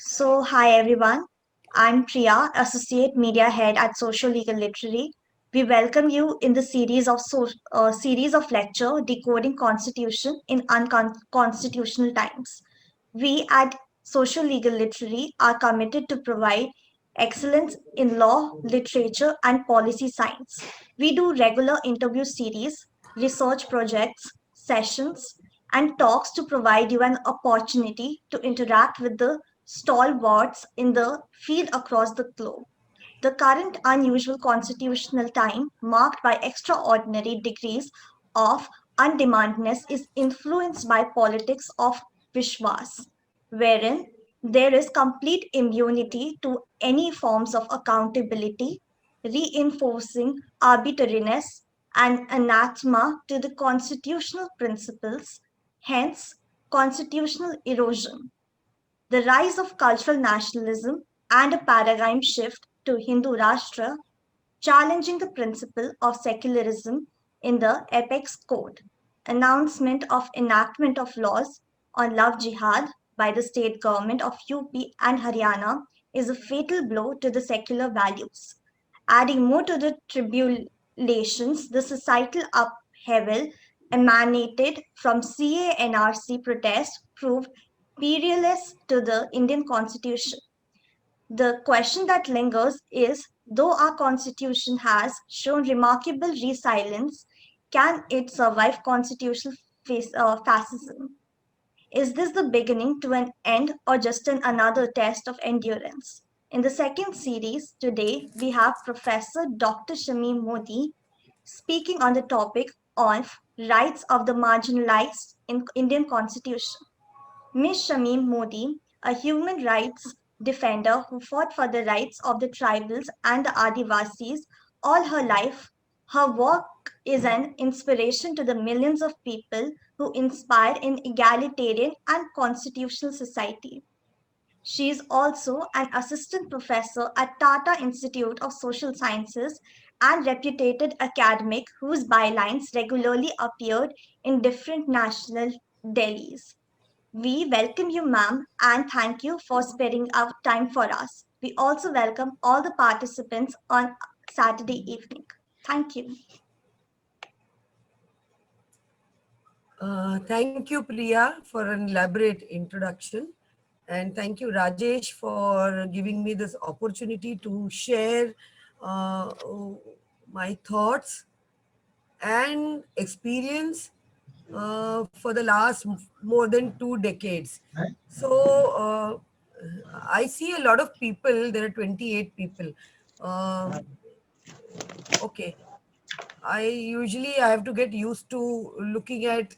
Hi everyone. I'm Priya, Associate Media Head at Social Legal Literary. We welcome you in the series of lecture Decoding Constitution in Unconstitutional Times. We at Social Legal Literary are committed to provide excellence in law, literature, and policy science. We do regular interview series, research projects, sessions, and talks to provide you an opportunity to interact with the stalwarts in the field across the globe. The current unusual constitutional time, marked by extraordinary degrees of undemandness, is influenced by politics of Vishwas, wherein there is complete immunity to any forms of accountability, reinforcing arbitrariness and anathema to the constitutional principles, hence, constitutional erosion. The rise of cultural nationalism and a paradigm shift to Hindu Rashtra, challenging the principle of secularism in the Apex Code. Announcement of enactment of laws on love jihad by the state government of UP and Haryana is a fatal blow to the secular values. Adding more to the tribulations, the societal upheaval emanated from CA-NRC protests proved perilous to the Indian constitution. The question that lingers is, though our constitution has shown remarkable resilience, can it survive constitutional fascism? Is this the beginning to an end or just another test of endurance? In the second series, today we have Professor Dr. Shamim Modi speaking on the topic of rights of the marginalized in Indian constitution. Ms. Shamim Modi, a human rights defender who fought for the rights of the tribals and the Adivasis all her life, her work is an inspiration to the millions of people who inspire in egalitarian and constitutional society. She is also an assistant professor at Tata Institute of Social Sciences and reputed academic whose bylines regularly appeared in different national dailies. We welcome you, ma'am, and thank you for sparing out time for us. We also welcome all the participants on Saturday evening. Thank you. Thank you, Priya, for an elaborate introduction. And thank you, Rajesh, for giving me this opportunity to share uh, my thoughts and experience for the last more than 2 decades. So I see a lot of people, there are 28 people. Um okay. I have to get used to looking at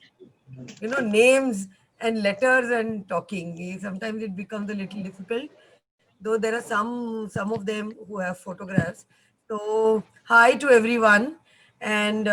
names and letters and talking. Sometimes it becomes a little difficult, though there are some of them who have photographs. So hi to everyone. And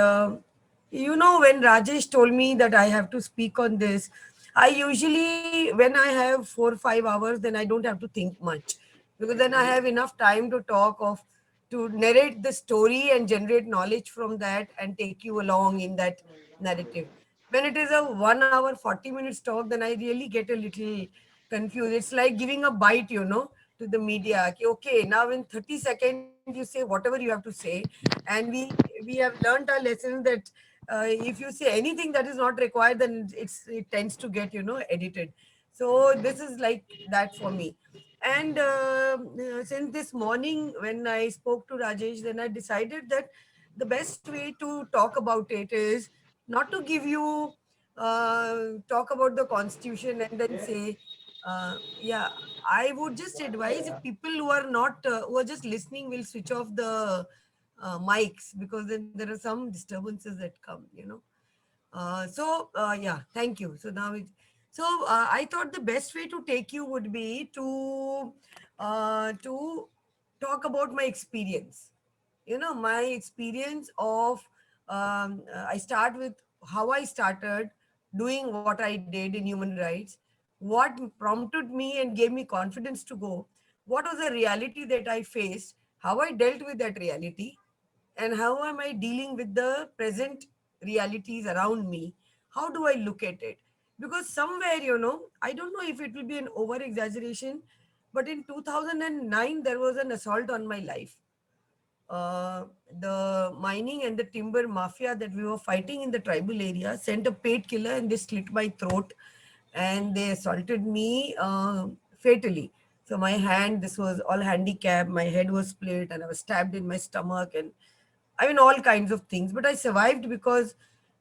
when Rajesh told me that I have to speak on this, I usually, when I have 4 or 5 hours, then I don't have to think much, because then I have enough time to talk of, to narrate the story and generate knowledge from that and take you along in that narrative. When it is a 1 hour 40 minutes talk, then I really get a little confused. It's like giving a bite, to the media. Okay, now in 30 seconds you say whatever you have to say. And we have learned our lesson that if you say anything that is not required, then it tends to get edited. So this is like that for me. And since this morning when I spoke to Rajesh, then I decided that the best way to talk about it is not to give you talk about the constitution and then say, yeah, I would just advise if people who are not who are just listening will switch off the mics, because then there are some disturbances that come, yeah, thank you. So I thought the best way to take you would be to talk about my experience. My experience of I start with how I started doing what I did in human rights, what prompted me and gave me confidence to go, what was the reality that I faced, how I dealt with that reality, and how am I dealing with the present realities around me. How do I look at it? Because somewhere, I don't know if it will be an over exaggeration, But in 2009, there was an assault on my life. The mining and the timber mafia that we were fighting in the tribal area sent a paid killer and they slit my throat and they assaulted me fatally. So my hand, this was all handicapped, my head was split and I was stabbed in my stomach and I mean all kinds of things. But I survived because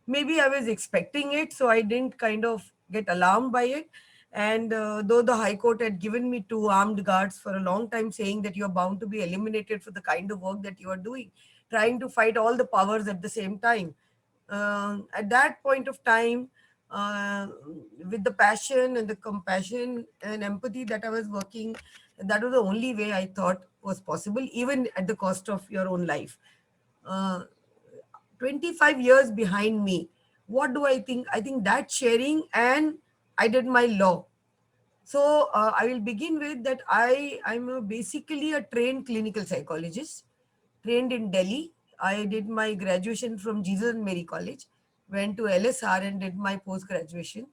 maybe I was expecting it, so I didn't kind of get alarmed by it. And though the High Court had given me two armed guards for a long time, saying that you're bound to be eliminated for the kind of work that you are doing, trying to fight all the powers at the same time. At that point of time, uh, with the passion and the compassion and empathy that I was working, that was the only way I thought was possible, even at the cost of your own life. Uh, 25 years behind me. What do I think? I think that sharing, and I did my law. So I will begin with that. Basically a trained clinical psychologist, trained in Delhi. I did my graduation from Jesus and Mary College, went to LSR and did my post graduation.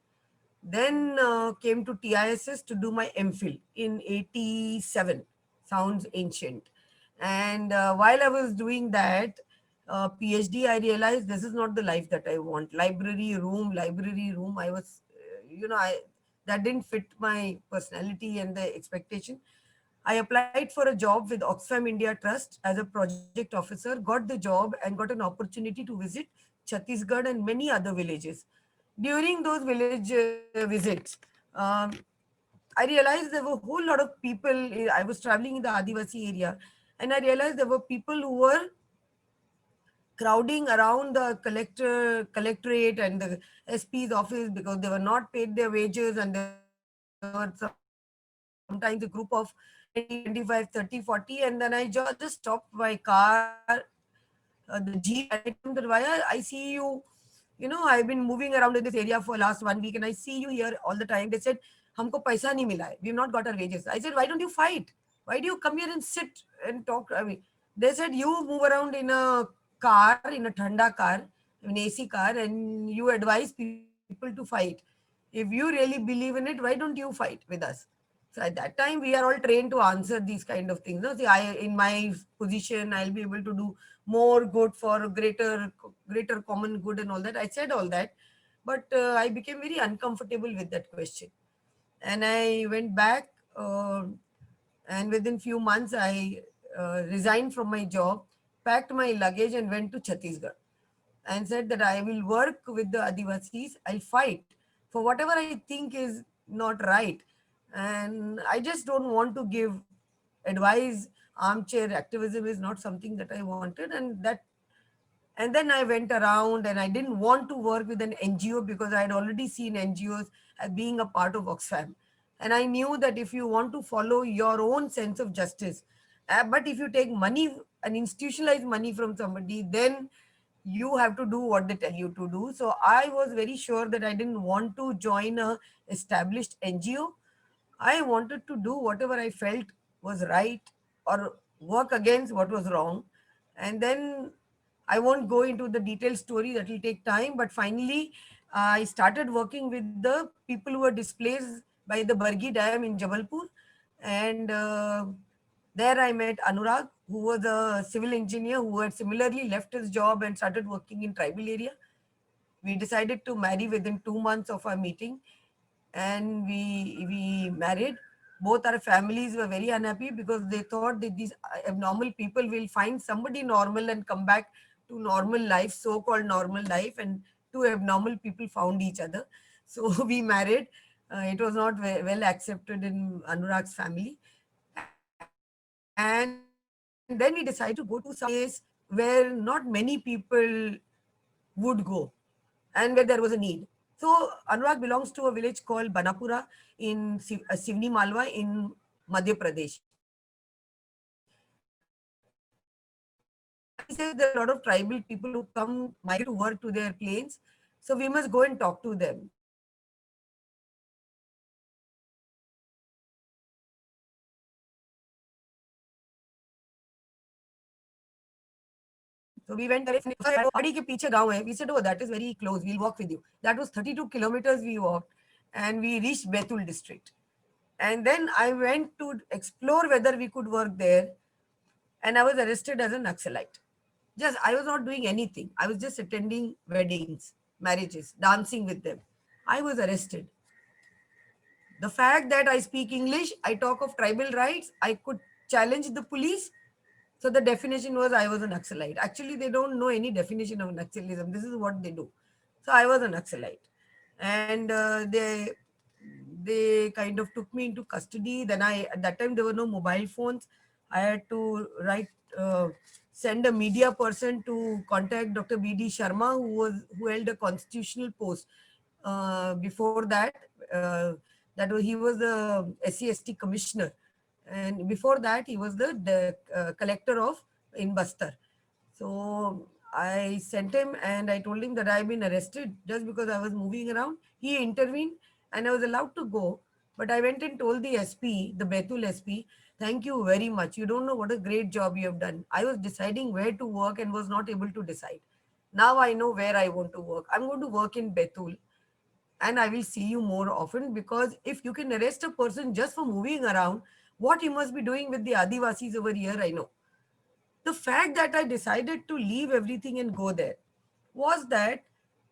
Then came to TISS to do my MPhil in 87. Sounds ancient. And while I was doing that PhD, I realized this is not the life that I want. Library room. I was, that didn't fit my personality and the expectation. I applied for a job with Oxfam India Trust as a project officer, got the job, and got an opportunity to visit Chhattisgarh and many other villages. During those village visits, um, I realized there were a whole lot of people. I was traveling in the Adivasi area, and I realized there were people who were crowding around the collectorate and the SP's office because they were not paid their wages, and there were sometimes a group of 20, 25, 30, 40. And then I just stopped my car, the Jeep, and I told them that why I see you, I've been moving around in this area for last 1 week and I see you here all the time. They said, humko paisa nahi mila hai. We've not got our wages. I said, why don't you fight? Why do you come here and sit and talk? I mean, they said, you move around in a car, in a thanda car, an AC car, and you advise people to fight. If you really believe in it, why don't you fight with us? So at that time, we are all trained to answer these kind of things. No, see, in my position, I'll be able to do more good for greater common good and all that. I said all that, but I became very uncomfortable with that question, and I went back. And within few months, I resigned from my job, packed my luggage, and went to Chhattisgarh and said that I will work with the Adivasis. I'll fight for whatever I think is not right. And I just don't want to give advice. Armchair activism is not something that I wanted. And then I went around and I didn't want to work with an NGO because I had already seen NGOs as being a part of Oxfam. And I knew that if you want to follow your own sense of justice, but if you take money and institutionalize money from somebody, then you have to do what they tell you to do. So I was very sure that I didn't want to join a established NGO. I wanted to do whatever I felt was right or work against what was wrong. And then I won't go into the detailed story, that will take time. But finally, I started working with the people who were displaced by the Bargi Dam in Jabalpur. And there I met Anurag, who was a civil engineer who had similarly left his job and started working in tribal area. We decided to marry within 2 months of our meeting, and we married. Both our families were very unhappy because they thought that these abnormal people will find somebody normal and come back to normal life, so-called normal life, and two abnormal people found each other. So we married. It was not well accepted in Anurag's family. And then we decided to go to some place where not many people would go and where there was a need. So Anurag belongs to a village called Banapura in Sivni Malwa in Madhya Pradesh. And he says there are a lot of tribal people who migrate to work to their plains. So we must go and talk to them. So we went to Banapura and we met Anurag. So we went there. Padi ke piche gaon hai. We said, oh, that is very close. We'll walk with you. That was 32 kilometers we walked, and we reached Betul district. And then I went to explore whether we could work there, and I was arrested as a Naxalite. Just I was not doing anything. I was just attending weddings, marriages, dancing with them. I was arrested. The fact that I speak English, I talk of tribal rights, I could challenge the police. So the definition was I was a Naxalite. Actually, they don't know any definition of Naxalism. This is what they do. So I was a Naxalite, and they kind of took me into custody. Then I at that time there were no mobile phones. I had to send a media person to contact Dr. B.D. Sharma, who held a constitutional post before that. He was the SC/ST commissioner, and before that he was the collector of in Bastar. So I sent him and I told him that I've been arrested just because I was moving around. He intervened and I was allowed to go. But I went and told the SP, the Betul SP, thank you very much. You don't know what a great job you have done. I was deciding where to work and was not able to decide. Now I know where I want to work. I'm going to work in Betul and I will see you more often, because if you can arrest a person just for moving around, what he must be doing with the Adivasis over here, I know. The fact that I decided to leave everything and go there was that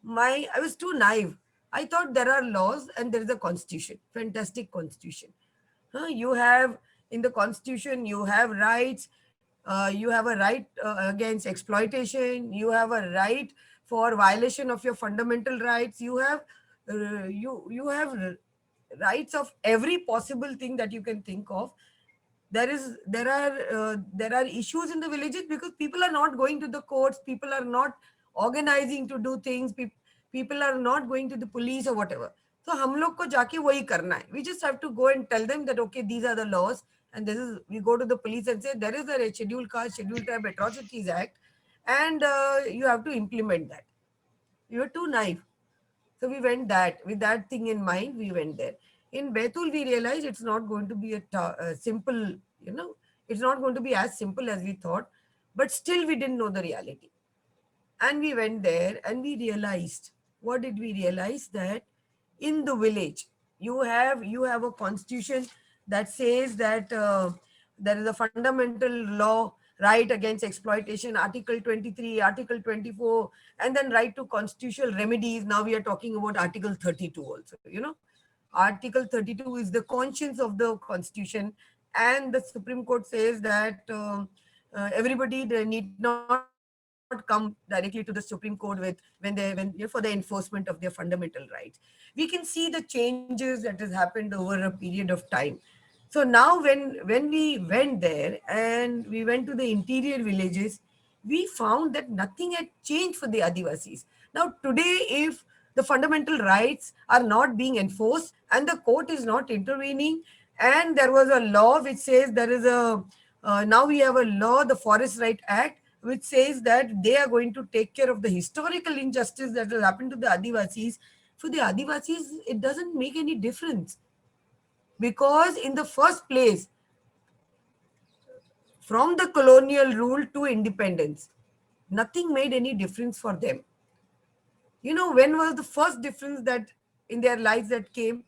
I was too naive. I thought there are laws and there is a constitution, fantastic constitution. You have in the constitution, you have rights. You have a right against exploitation. You have a right for violation of your fundamental rights. You have rights of every possible thing that you can think of. There are issues in the villages because people are not going to the courts, people are not organizing to do things, people are not going to the police or whatever. So हम लोग को जाके वही करना है. We just have to go and tell them that okay, these are the laws, and this is, we go to the police and say there is a scheduled caste, scheduled tribe atrocities act, and you have to implement that. You are too naive. So we went that with that thing in mind. We went there. In Betul, we realized it's not going to be a simple, it's not going to be as simple as we thought. But still, we didn't know the reality. And we went there and we realized, what did we realize? That in the village, you have a constitution that says that there is a fundamental law, right against exploitation, article 23, article 24, and then right to constitutional remedies. Now we are talking about article 32 also. Article 32 is the conscience of the constitution, and the Supreme Court says that everybody, they need not come directly to the Supreme Court when for the enforcement of their fundamental rights. We can see the changes that has happened over a period of time. So now when we went there and we went to the interior villages, we found that nothing had changed for the Adivasis. Now today, if the fundamental rights are not being enforced and the court is not intervening, and there was a law which says there is a now we have a law, the Forest Right Act, which says that they are going to take care of the historical injustice that has happened to the Adivasis. For the Adivasis, it doesn't make any difference, because in the first place, from the colonial rule to independence, nothing made any difference for them. When was the first difference that in their lives that came?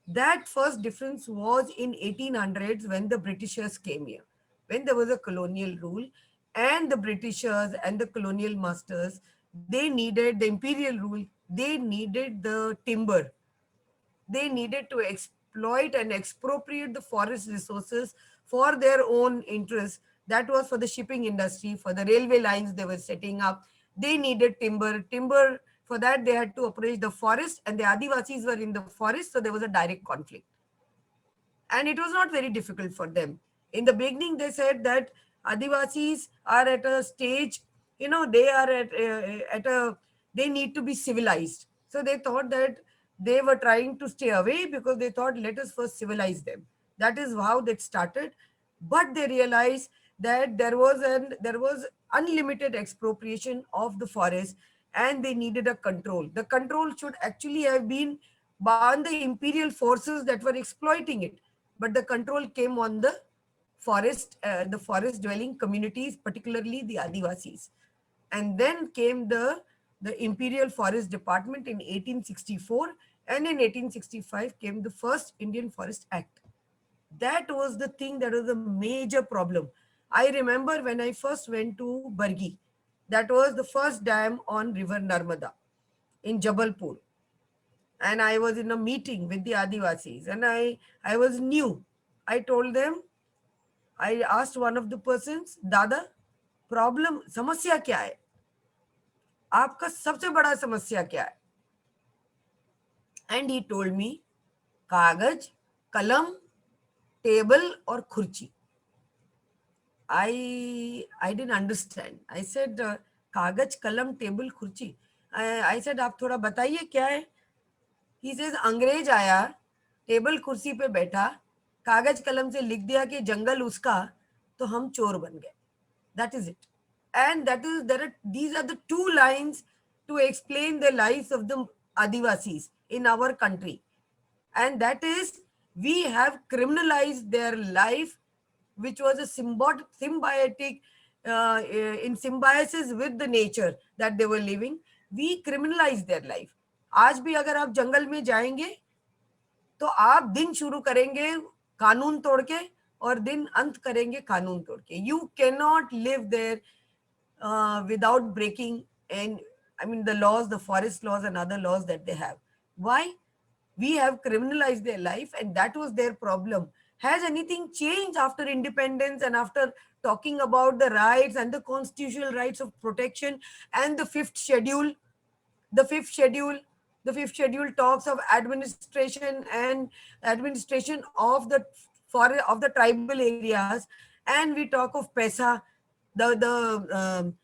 That first difference was in 1800s, when the Britishers came here, when there was a colonial rule, and the Britishers and the colonial masters, they needed the imperial rule, they needed the timber, they needed to exploit and expropriate the forest resources for their own interests. That was for the shipping industry, for the railway lines they were setting up. They needed timber. For that, they had to approach the forest, and the Adivasis were in the forest, so there was a direct conflict. And it was not very difficult for them. In the beginning, they said that Adivasis are at a stage, they are they need to be civilized. So they thought that they were trying to stay away because they thought, let us first civilize them. That is how that started. But they realized that there was unlimited expropriation of the forest, and they needed a control. The control should actually have been on the imperial forces that were exploiting it, but the control came on the forest dwelling communities, particularly the Adivasis. And then came the Imperial Forest Department in 1864, and in 1865 came the first Indian Forest Act. That was the thing, that was a major problem. I remember when I first went to Bargi, that was the first dam on river Narmada in Jabalpur. And I was in a meeting with the Adivasis, and I was new. I told them, I asked one of the persons, Dada, problem समस्या क्या है, आपका सबसे बड़ा समस्या क्या है? And he told me, कागज, कलम, टेबल और खुर्ची. I didn't understand. I said, कागज, कलम, टेबल, खुर्ची. I said, आप थोड़ा बताइए क्या है? He says, अंग्रेज आया, टेबल कुर्सी पे बैठा, कागज कलम से लिख दिया कि जंगल उसका, तो हम चोर बन गए. That is it. And these are the two lines to explain the lives of the Adivasis in our country. And that is, we have criminalized their life, which was a symbiotic, in symbiosis with the nature that they were living. We criminalized their life. आज भी अगर आप जंगल में जाएंगे तो आप दिन शुरू करेंगे कानून तोड़ के और दिन अंत करेंगे कानून तोड़ के. You cannot live there without breaking, and I mean the laws, the forest laws and other laws that they have. Why? We have criminalized their life, and that was their problem. Has anything changed after independence and after talking about the rights and the constitutional rights of protection and the fifth schedule? The fifth schedule, the fifth schedule talks of administration and administration of the of the tribal areas, and we talk of PESA, the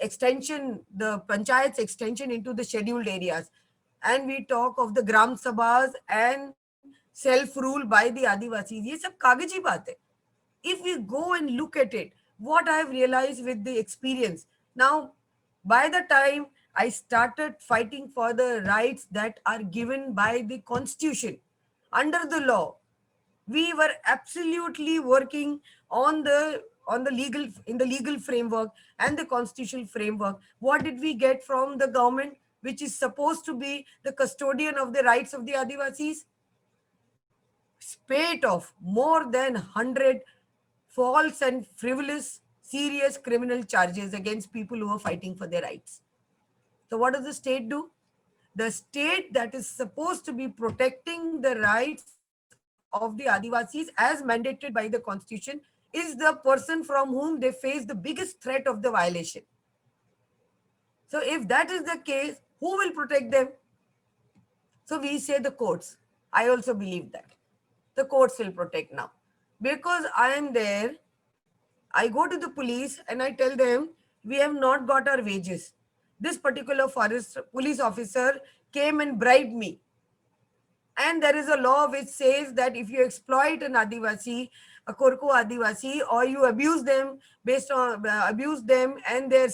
extension, the panchayats extension into the scheduled areas, and we talk of the gram sabhas and self rule by the Adivasis. ये सब कागजी बात है. If we go and look at it, what I have realized with the experience now, by the time I started fighting for the rights that are given by the constitution under the law, we were absolutely working on the legal, in the legal framework and the constitutional framework. What did we get from the government, which is supposed to be the custodian of the rights of the Adivasis? Spate of more than 100 false and frivolous, serious criminal charges against people who are fighting for their rights. So what does the state do? The state that is supposed to be protecting the rights of the Adivasis as mandated by the constitution is the person from whom they face the biggest threat of the violation. So if that is the case, who will protect them? So we say the courts. I also believe that. The courts will protect now. Because I am there, I go to the police and I tell them, we have not got our wages. This particular forest police officer came and bribed me. And there is a law which says that if you exploit an Adivasi, a Korko Adivasi, or you abuse them based on abuse them and their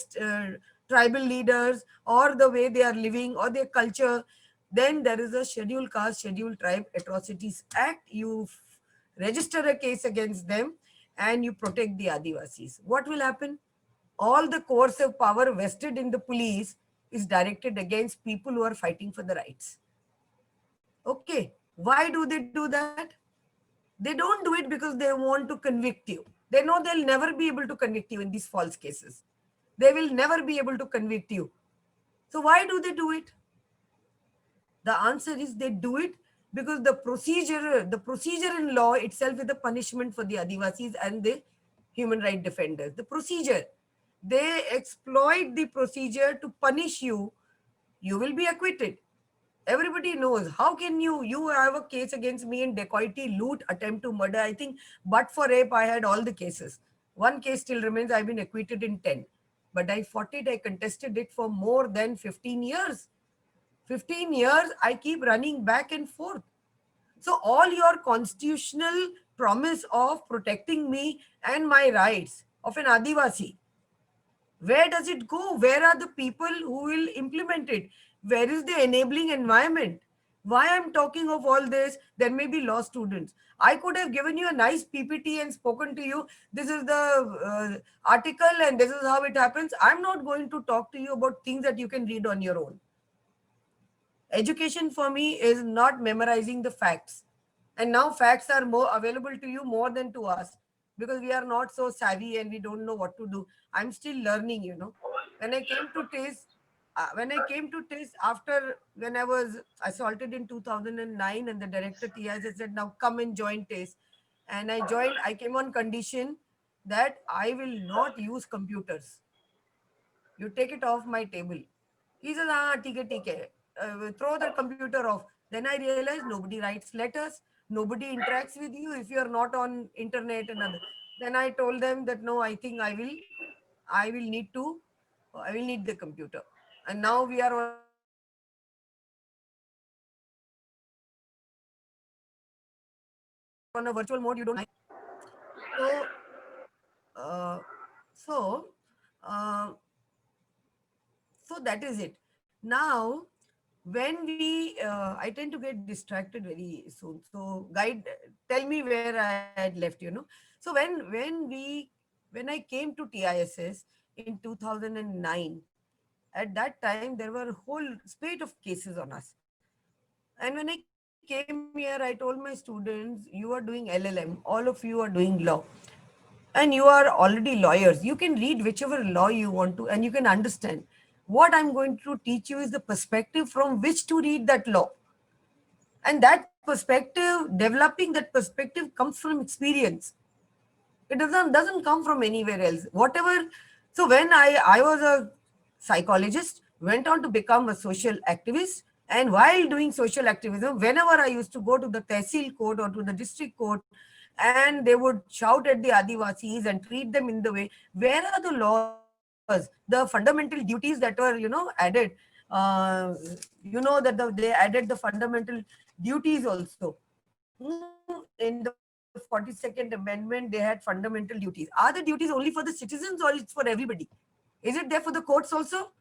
tribal leaders or the way they are living or their culture, then there is a Scheduled Caste, Scheduled Tribe Atrocities Act. You register a case against them and you protect the Adivasis. What will happen? All the coercive power vested in the police is directed against people who are fighting for the rights. Okay, why do they do that? They don't do it because they want to convict you. They know they'll never be able to convict you in these false cases. They will never be able to convict you. So why do they do it? The answer is they do it because the procedure in law itself is the punishment for the Adivasis and the human rights defenders. The procedure, they exploit the procedure to punish you. You will be acquitted. Everybody knows. How can you have a case against me in dacoity, loot, attempt to murder? I think, but for rape, I had all the cases. One case still remains. I've been acquitted in 10. But I fought it, I contested it for more than 15 years. 15 years, I keep running back and forth. So all your constitutional promise of protecting me and my rights of an Adivasi, where does it go? Where are the people who will implement it? Where is the enabling environment? Why I'm talking of all this? There may be law students. I could have given you a nice PPT and spoken to you. This is the article and this is how it happens. I'm not going to talk to you about things that you can read on your own. Education for me is not memorizing the facts. And now facts are more available to you more than to us, because we are not so savvy and we don't know what to do. I'm still learning, you know. When I came to taste, after when I was assaulted in 2009, and the director TIS said, now come and join taste. And I joined. I came on condition that I will not use computers. You take it off my table. He says, ah, ठीक है. Throw the computer off. Then I realized nobody writes letters, nobody interacts with you if you are not on internet and other. Then I told them that no, I think I will need to, I will need the computer. And now we are on a virtual mode. You don't have to go to the office and sit in front of the so uh, so uh, so that is it. Now when we I tend to get distracted very soon, so guide, tell me where I had left, you know. So when I came to TISS in 2009, at that time there were a whole spate of cases on us. And when I came here, I told my students, you are doing LLM, all of you are doing law, and you are already lawyers. You can read whichever law you want to, and you can understand. What I'm going to teach you is the perspective from which to read that law. And that perspective, developing that perspective, comes from experience. It doesn't come from anywhere else. Whatever. So when I was a psychologist, went on to become a social activist, and while doing social activism, whenever I used to go to the tehsil court or to the district court, and they would shout at the Adivasis and treat them in the way, where are the laws, the fundamental duties that were, added? That they added the fundamental duties also. In the 42nd Amendment, they had fundamental duties. Are the duties only for the citizens or it's for everybody? Is it there for the courts also?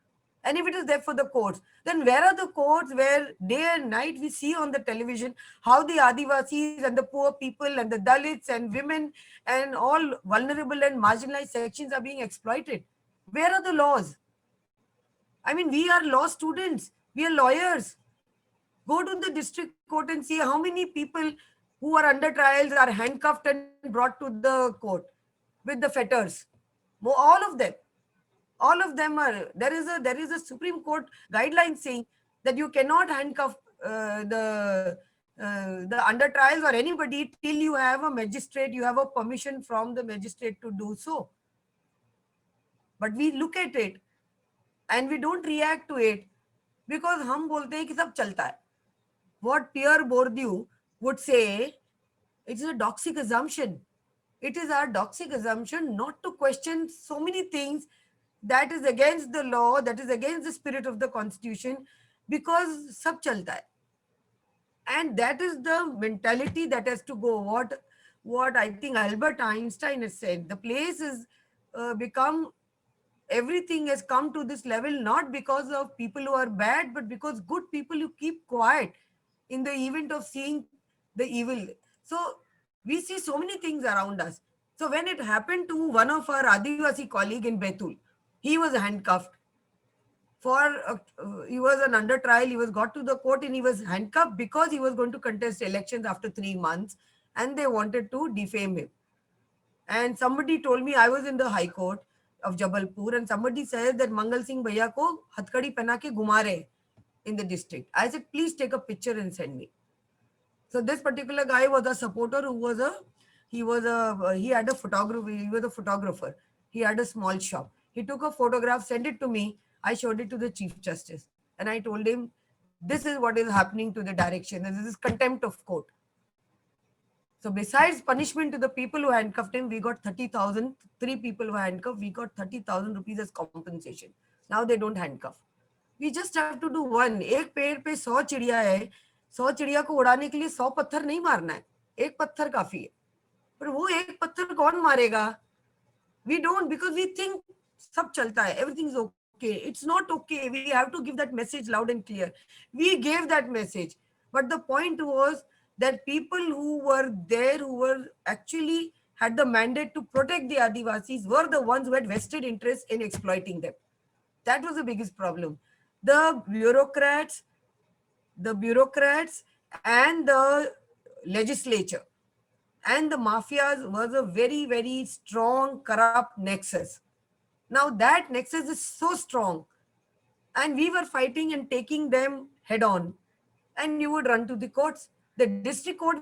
And if it is there for the courts, then where are the courts where day and night we see on the television how the Adivasis and the poor people and the Dalits and women and all vulnerable and marginalized sections are being exploited? Where are the laws? I mean, we are law students, we are lawyers. Go to the district court and see how many people who are under trials are handcuffed and brought to the court with the fetters. All of them. All of them are. There is a Supreme Court guideline saying that you cannot handcuff the under trials or anybody till you have a magistrate, you have a permission from the magistrate to do so. But we look at it and we don't react to it because हम बोलते हैं कि सब चलता है. What Pierre Bourdieu would say, it's a doxic assumption. It is our doxic assumption not to question so many things that is against the law, that is against the spirit of the constitution, because sab chalta hai. And that is the mentality that has to go. What I think Albert Einstein has said, the place is become, everything has come to this level not because of people who are bad, but because good people who keep quiet in the event of seeing the evil. So we see so many things around us. So when it happened to one of our Adivasi colleague in Betul, he was handcuffed for he was an under trial. He was got to the court and he was handcuffed because he was going to contest elections after 3 months, and they wanted to defame him. And somebody told me, I was in the High Court of Jabalpur, and somebody said that Mangal Singh Bhaiya ko hatkadi pehna ke ghuma rahe in the district. I said, please take a picture and send me. So this particular guy was a supporter who was he had a photographer. He was a photographer. He had a small shop. He took a photograph, sent it to me. I showed it to the Chief Justice, and I told him, this is what is happening to the direction. This is contempt of court. So besides punishment to the people who handcuffed him, we got 30,000. 3 people who handcuffed, we got 30,000 rupees as compensation. Now they don't handcuff. We just have to do one. एक पेड़ पे 100 चिड़िया है, 100 चिड़िया को उड़ाने के लिए 100 पत्थर नहीं मारना है, एक पत्थर काफी है. पर वो एक पत्थर कौन मारेगा? We don't, because we think सब चलता है, everything is okay. It's not okay. We have to give that message loud and clear. We gave that message, but the point was that people who were there, who were actually had the mandate to protect the Adivasis, were the ones who had vested interest in exploiting them. That was the biggest problem. The bureaucrats and the legislature and the mafias was a very, very strong, corrupt nexus. Now that nexus is so strong, and we were fighting and taking them head on. And you would run to the courts. The district court,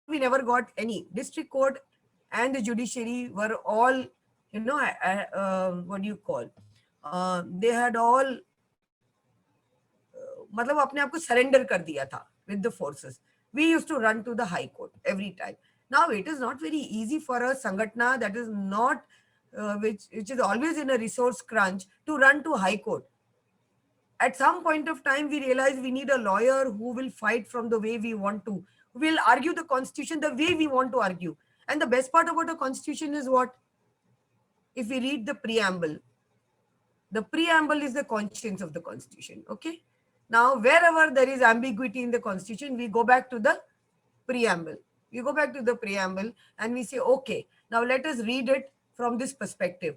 we never got any. District court and the judiciary were all, what do you call? They had all मतलब अपने आप को surrender कर दिया था with the forces. We used to run to the high court every time. Now it is not very easy for a sangatna that is not which is always in a resource crunch to run to high court. At some point of time, we realize we need a lawyer who will fight from the way we want to, who will argue the constitution the way we want to argue. And the best part about a constitution is what? If we read the preamble is the conscience of the constitution. Okay. Now, wherever there is ambiguity in the constitution, we go back to the preamble. We go back to the preamble and we say, okay, now let us read it from this perspective.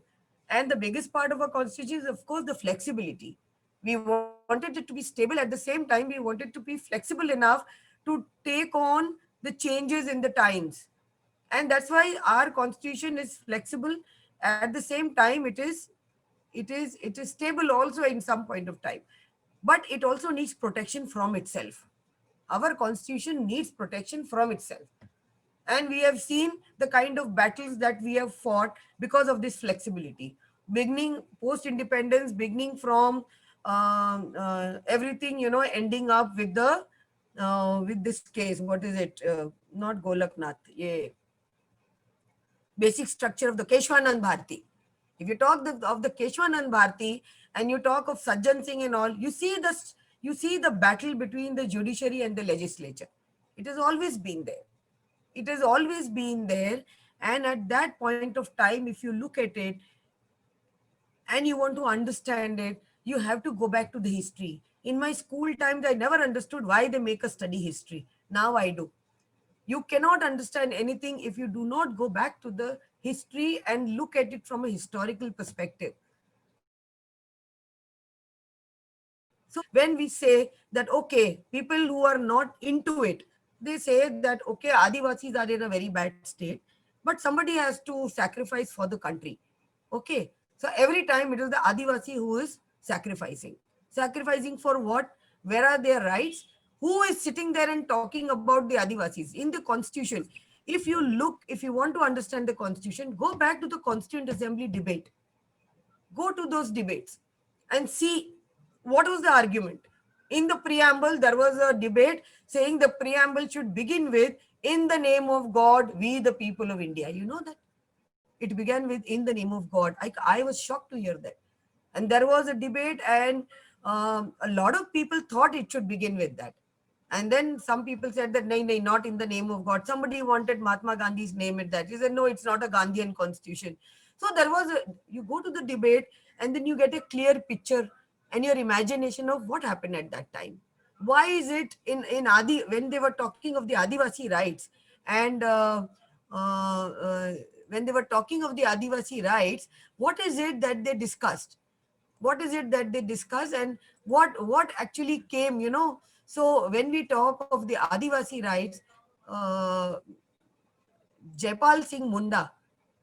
And the biggest part of our constitution is, of course, the flexibility. We wanted it to be stable. At the same time, we wanted to be flexible enough to take on the changes in the times. And that's why our constitution is flexible. At the same time, it is stable also in some point of time. But it also needs protection from itself. Our constitution needs protection from itself. And we have seen the kind of battles that we have fought because of this flexibility. Beginning post-independence, beginning from everything, ending up with the with this case. What is it? Not Golaknath. Yeah. Basic structure of the Keshwanand Bharti. If you talk of the Keshwanand Bharti and you talk of Sajjan Singh and all, you see the battle between the judiciary and the legislature. It has always been there. It has always been there. And at that point of time, if you look at it and you want to understand it, you have to go back to the history. In my school times, I never understood why they make us study history. Now I do. You cannot understand anything if you do not go back to the history and look at it from a historical perspective. So when we say that, okay, people who are not into it, they say that, okay, Adivasis are in a very bad state, but somebody has to sacrifice for the country. Okay. So every time it is the Adivasi who is sacrificing. Sacrificing for what? Where are their rights? Who is sitting there and talking about the Adivasis in the constitution? If you want to understand the constitution, go back to the Constituent Assembly debate. Go to those debates and see what was the argument. In the preamble, there was a debate saying the preamble should begin with, in the name of God, we the people of India. You know that? It began with, in the name of God. I was shocked to hear that. And there was a debate and a lot of people thought it should begin with that. And then some people said that, no, not in the name of God. Somebody wanted Mahatma Gandhi's name at that. He said, no, it's not a Gandhian constitution. So you go to the debate and then you get a clear picture and your imagination of what happened at that time. Why is it in Adi, when they were talking of the Adivasi rights and when they were talking of the Adivasi rights, what is it that they discussed? What is it that they discussed and what actually came, So when we talk of the Adivasi rights, Jaipal Singh Munda,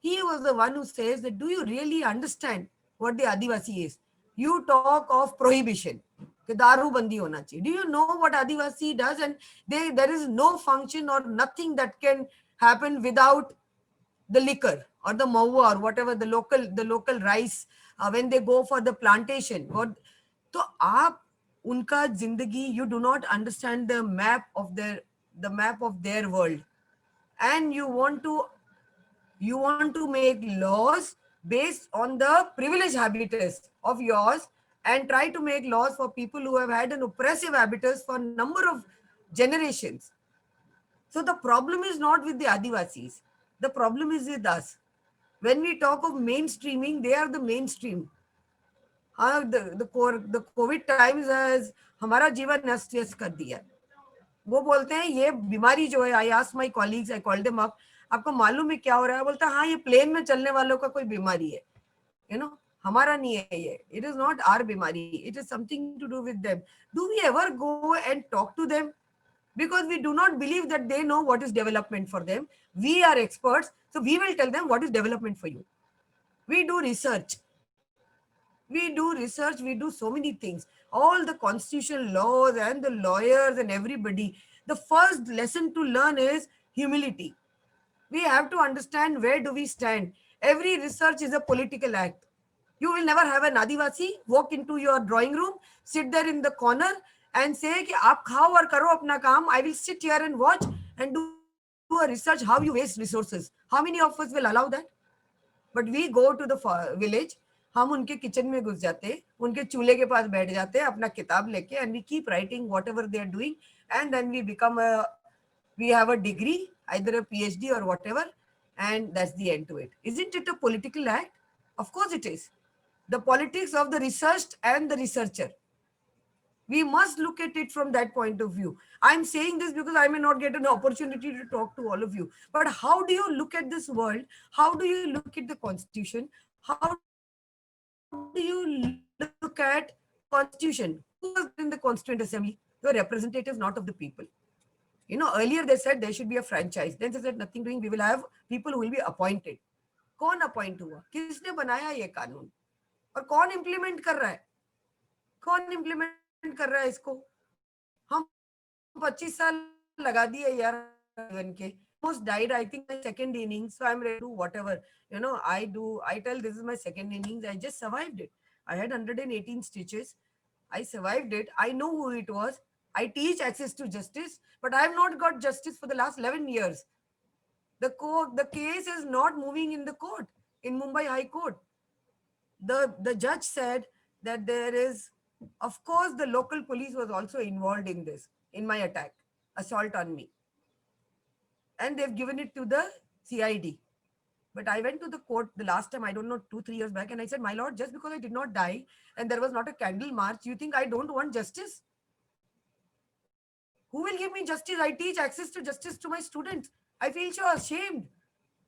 he was the one who says that, do you really understand what the Adivasi is? You talk of prohibition. Daru bandi hona chahiye. Do you know what Adivasi does? And there is no function or nothing that can happen without the liquor or the mawa or whatever, the local rice, when they go for the plantation. So aap unka zindagi, you do not understand the map of their world, and you want to make laws based on the privileged habitus of yours and try to make laws for people who have had an oppressive habitus for a number of generations. So the problem is not with the Adivasis. The problem is with us. When we talk of mainstreaming, they are the mainstream. The COVID times has हमारा जीवन अस्त-व्यस्त कर दिया. वो बोलते हैं ये बीमारी जो है, I asked my colleagues, I called them up, आपको मालूम है क्या हो रहा है? बोलता हाँ, ये प्लेन में चलने वालों का कोई बीमारी है. हमारा नहीं है ये. It is not our बीमारी. It is something to do with them. Do we ever go and talk to them? because we do not believe that they know what is development for them. We are experts, so we will tell them what is development for you. We do research. We do so many things. All the constitutional laws and the lawyers and everybody, the first lesson to learn is humility. We have to understand where do we stand. Every research is a political act. You will never have an Adivasi walk into your drawing room, sit there in the corner and say कि आप खाओ और करो अपना काम. I will sit here and watch and do a research how you waste resources. How many of us will allow that? But we go to the village, हम उनके kitchen में घुस जाते, उनके चूल्हे के पास बैठ जाते हैं अपना किताब लेके, and we keep writing whatever they are doing, and then we become we have a degree, either a PhD or whatever, and that's the end to it. Isn't it a political act? Of course it is. The politics of the researched and the researcher. We must look at it from that point of view. I'm saying this because I may not get an opportunity to talk to all of you. But how do you look at this world? How do you look at the constitution? How do you look at constitution? Who was in the Constituent Assembly? The representatives, not of the people. You know, earlier they said there should be a franchise. Then they said nothing doing. We will have people who will be appointed. कौन appoint हुआ? किसने बनाया ये कानून? और कौन implement कर रहा है? कौन इम्प्लीमेंट कर रहा है इसको? हम 25 साल लगा दिए यार जीवन के. Almost died, I think, my second innings, so I'm ready to do whatever, you know, I tell this is my second innings. I just survived it. I had 118 stitches. I survived it. I know who it was. I teach access to justice, but I have not got justice for the last 11 years. The case is not moving in the court, in Mumbai High Court. The judge said that there is, of course, the local police was also involved in this, in my attack, assault on me. And they've given it to the CID. But I went to the court the last time, I don't know, 2-3 years back, and I said, my lord, just because I did not die and there was not a candle march, you think I don't want justice? Who will give me justice? I teach access to justice to my students. I feel so ashamed.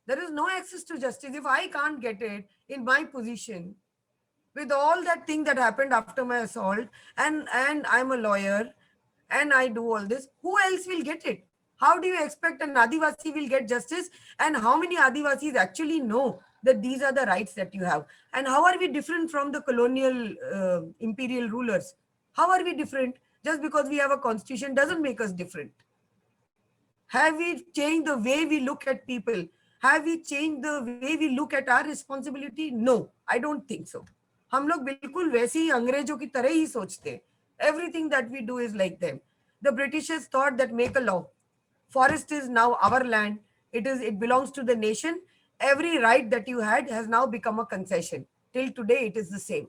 There is no access to justice. If I can't get it in my position, with all that thing that happened after my assault, and I'm a lawyer, and I do all this, who else will get it? How do you expect an Adivasi will get justice? And how many Adivasis actually know that these are the rights that you have? And how are we different from the colonial imperial rulers? How are we different? Just because we have a constitution doesn't make us different. Have we changed the way we look at people? Have we changed the way we look at our responsibility? No, I don't think so. हम लोग बिल्कुल वैसे ही अंग्रेजों की तरह ही सोचते हैं. Everything that we do is like them. The Britishers thought that make a law. Forest is now our land. It belongs to the nation. Every right that you had has now become a concession. Till today, it is the same.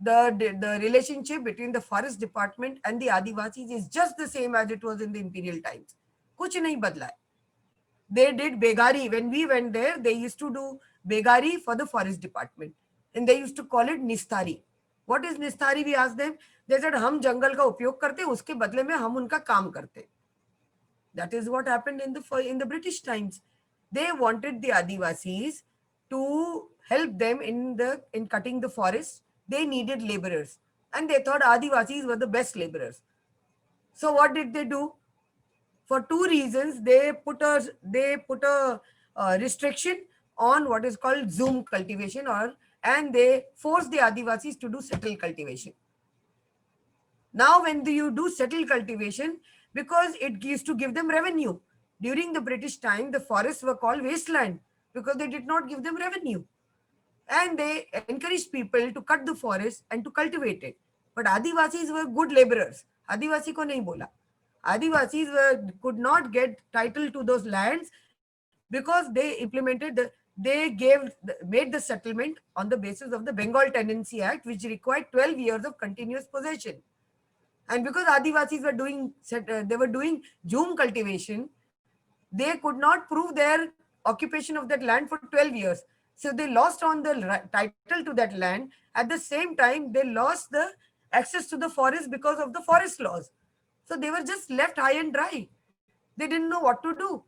The relationship between the forest department and the Adivasis is just the same as it was in the imperial times. कुछ नहीं बदला है. They did begari. When we went there, they used to do begari for the forest department. And they used to call it nistari. What is nistari? We asked them. They said, हम जंगल का उपयोग करते, उसके बदले में हम उनका काम करते. That is what happened in the British times. They wanted the Adivasis to help them in cutting the forest. They needed laborers, and they thought Adivasis were the best laborers. So what did they do? For two reasons, they put a restriction on what is called Zoom cultivation, and they forced the Adivasis to do settle cultivation. Now, when you do settle cultivation, because it used to give them revenue. During the British time, the forests were called wasteland because they did not give them revenue. And they encouraged people to cut the forest and to cultivate it. But Adivasis were good laborers. Adivasi ko nahi bola. Adivasis could not get title to those lands because they made the settlement on the basis of the Bengal Tenancy Act, which required 12 years of continuous possession. And because Adivasis were doing Zoom cultivation, they could not prove their occupation of that land for 12 years. So they lost on the title to that land. At the same time, they lost the access to the forest because of the forest laws. So they were just left high and dry. They didn't know what to do.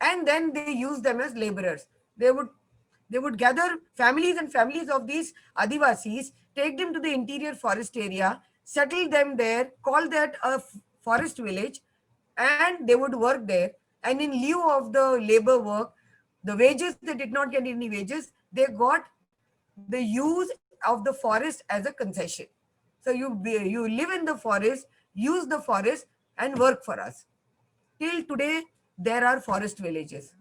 And then they used them as laborers. They would gather families and families of these Adivasis, take them to the interior forest area, settle them there, call that a forest village, and they would work there. And in lieu of the labor work, the wages, they did not get any wages. They got the use of the forest as a concession. So you live in the forest, use the forest, and work for us. Till today, there are forest villages.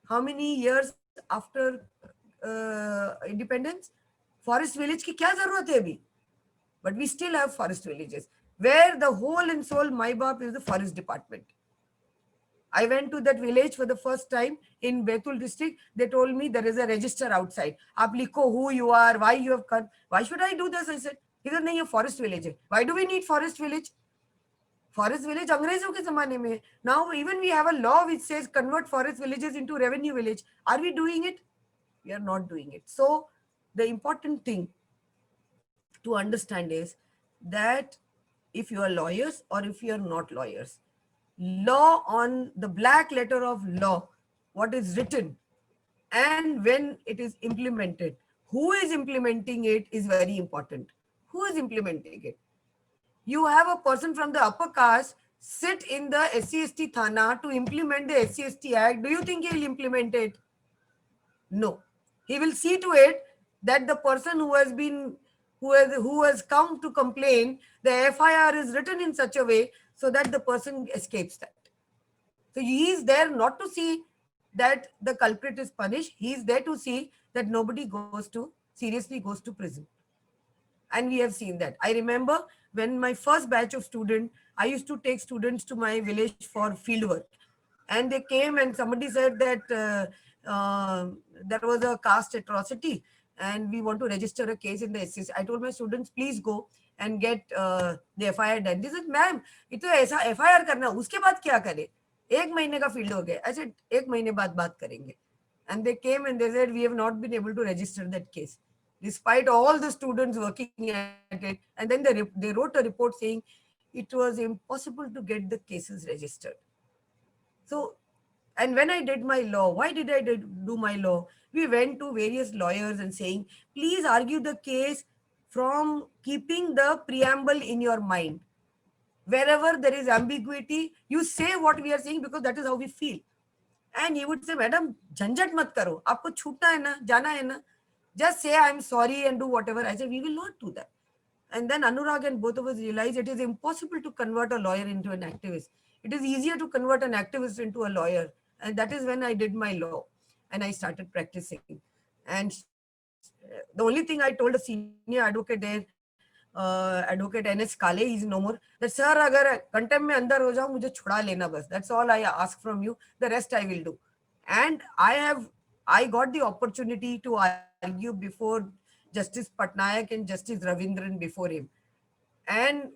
How many years after independence? Forest village की क्या जरूरत है अभी? But we still have forest villages where the whole and soul my bap is the forest department. I went to that village for the first time in Betul district. They told me there is a register outside. Aap likho who you are, why you have come. Why should I do this? I said, he said, nahi, a forest village hai. Why do we need forest village? Forest village अंग्रेजों के जमाने में. Now even we have a law which says convert forest villages into revenue village. Are we doing it? We are not doing it. So the important thing to understand is that if you are lawyers or if you are not lawyers, law on the black letter of law, what is written and when it is implemented, who is implementing it is very important. Who is implementing it? You have a person from the upper caste sit in the SC/ST Thana to implement the SC/ST Act. Do you think he will implement it? No. He will see to it that the person who has come to complain, the FIR is written in such a way so that the person escapes that. So he is there not to see that the culprit is punished. He is there to see that nobody seriously goes to prison. And we have seen that. I remember when my first batch of students, I used to take students to my village for field work. And they came and somebody said that there was a caste atrocity and we want to register a case in the SCS. I told my students, please go and get the FIR done. They said, ma'am, ये तो ऐसा FIR करना, उसके बाद क्या करे? एक महीने का फील्ड हो गया. I said, एक महीने बाद बात करेंगे. And they came and they said, we have not been able to register that case, despite all the students working at it. And then they wrote a report saying it was impossible to get the cases registered. So, and when I did my law, why did I do my law? We went to various lawyers and saying, please argue the case from keeping the preamble in your mind. Wherever there is ambiguity, you say what we are saying because that is how we feel. And he would say, madam, jhanjat mat karo. Aapko chhutna hai na, jana hai na. Just say I'm sorry and do whatever. I said, we will not do that. And then Anurag and both of us realized it is impossible to convert a lawyer into an activist. It is easier to convert an activist into a lawyer. And that is when I did my law and I started practicing. And the only thing I told a senior advocate there, advocate NS Kale, he is no more, that sir, agar contempt mein andar ho jao, mujhe chhuda lena bas. That's all I ask from you. The rest I will do. And I got the opportunity to argue before Justice Patnaik and Justice Ravindran before him. And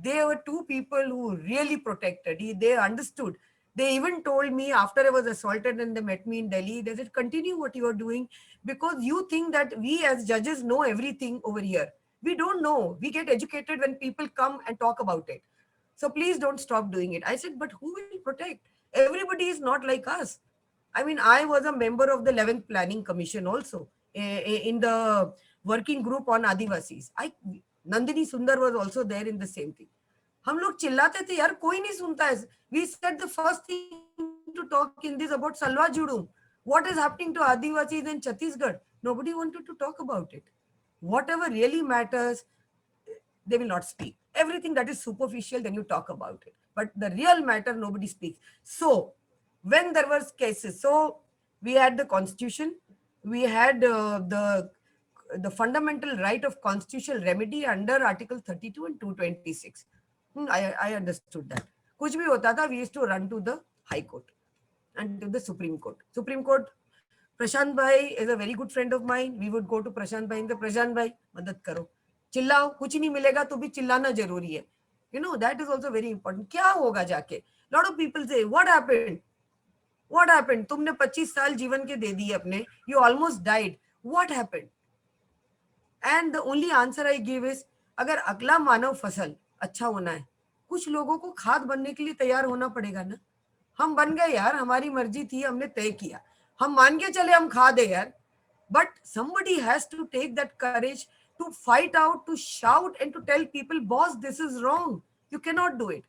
they were two people who really protected. They understood. They even told me after I was assaulted and they met me in Delhi, they said, continue what you are doing because you think that we as judges know everything over here. We don't know. We get educated when people come and talk about it. So please don't stop doing it. I said, but who will protect? Everybody is not like us. I mean, I was a member of the 11th Planning Commission also in the working group on Adivasis. Nandini Sundar was also there in the same thing. हम लोग चिल्लाते थे यार कोई नहीं सुनता है. We said the first thing to talk in this about Salwa Judum. What is happening to Adivasis in Chhattisgarh? Nobody wanted to talk about it. Whatever really matters, they will not speak. Everything that is superficial, then you talk about it. But the real matter, nobody speaks. So when there was cases, so we had the constitution, we had the fundamental right of constitutional remedy under Article 32 and 226. I understood that. Kuch bhi hota tha, we used to run to the High Court and to the Supreme Court. Supreme Court, Prashant Bhai is a very good friend of mine. We would go to Prashant Bhai and the Prashant Bhai, madad karo. चिल्लाओ, कुछ नहीं मिलेगा तो भी चिल्लाना जरूरी है. You know, that is also very important. क्या होगा जाके? Lot of people say, what happened? What happened? तुमने 25 साल जीवन के दे दिए अपने. You almost died. What happened? And the only answer I give is, अगर अगला मानव फसल अच्छा होना है, कुछ लोगों को खाद बनने के लिए तैयार होना पड़ेगा ना. हम बन गए यार, हमारी मर्जी थी, हमने तय किया, हम मान के चले हम खा दे यार. But somebody has to take that courage to fight out, to shout and to tell people, boss, this is wrong. You cannot do it.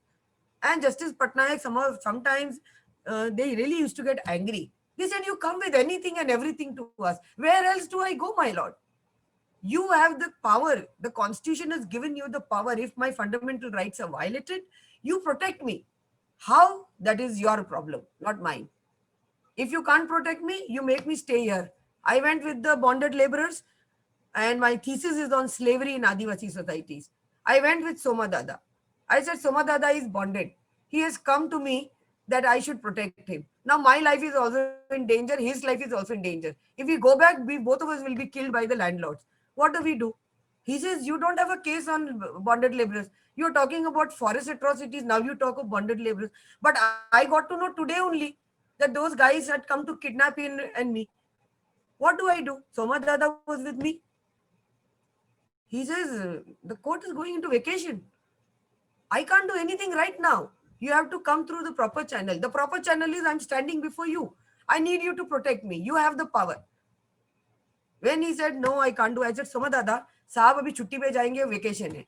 And Justice Patnaik, sometimes they really used to get angry. They said, you come with anything and everything to us. Where else do I go, my lord? You have the power. The constitution has given you the power. If my fundamental rights are violated, you protect me. How? That is your problem, not mine. If you can't protect me, you make me stay here. I went with the bonded laborers, and my thesis is on slavery in Adivasi societies. I went with Soma Dada. I said, Soma Dada is bonded. He has come to me that I should protect him. Now my life is also in danger. His life is also in danger. If we go back, we both of us will be killed by the landlords. What do we do? He says, you don't have a case on bonded laborers. You're talking about forest atrocities. Now you talk of bonded laborers. But I got to know today only that those guys had come to kidnap him and me. What do I do? Soma Dada was with me. He says, the court is going into vacation. I can't do anything right now. You have to come through the proper channel. The proper channel is I'm standing before you. I need you to protect me. You have the power. When he said, no, I can't do, I said, Soma Dada, साहब अभी छुट्टी पे जाएंगे, vacation है,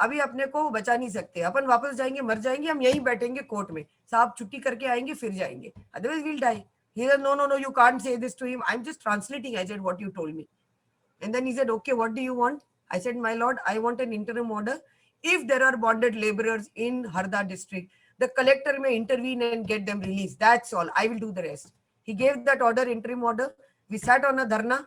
अभी अपने को बचा नहीं सकते, अपन वापस जाएंगे, मर जाएंगे, हम यहीं बैठेंगे कोर्ट में, साहब छुट्टी करके आएंगे, फिर जाएंगे, otherwise we'll die. He said, no, you can't say this to him. I'm just translating. I said, what you told me. And then he said, okay, what do you want? I said, my lord, I want an interim order. If there are bonded laborers in Harda district, the collector may intervene and get them released. That's all. I will do the rest. He gave that order, interim order. We sat on a dharna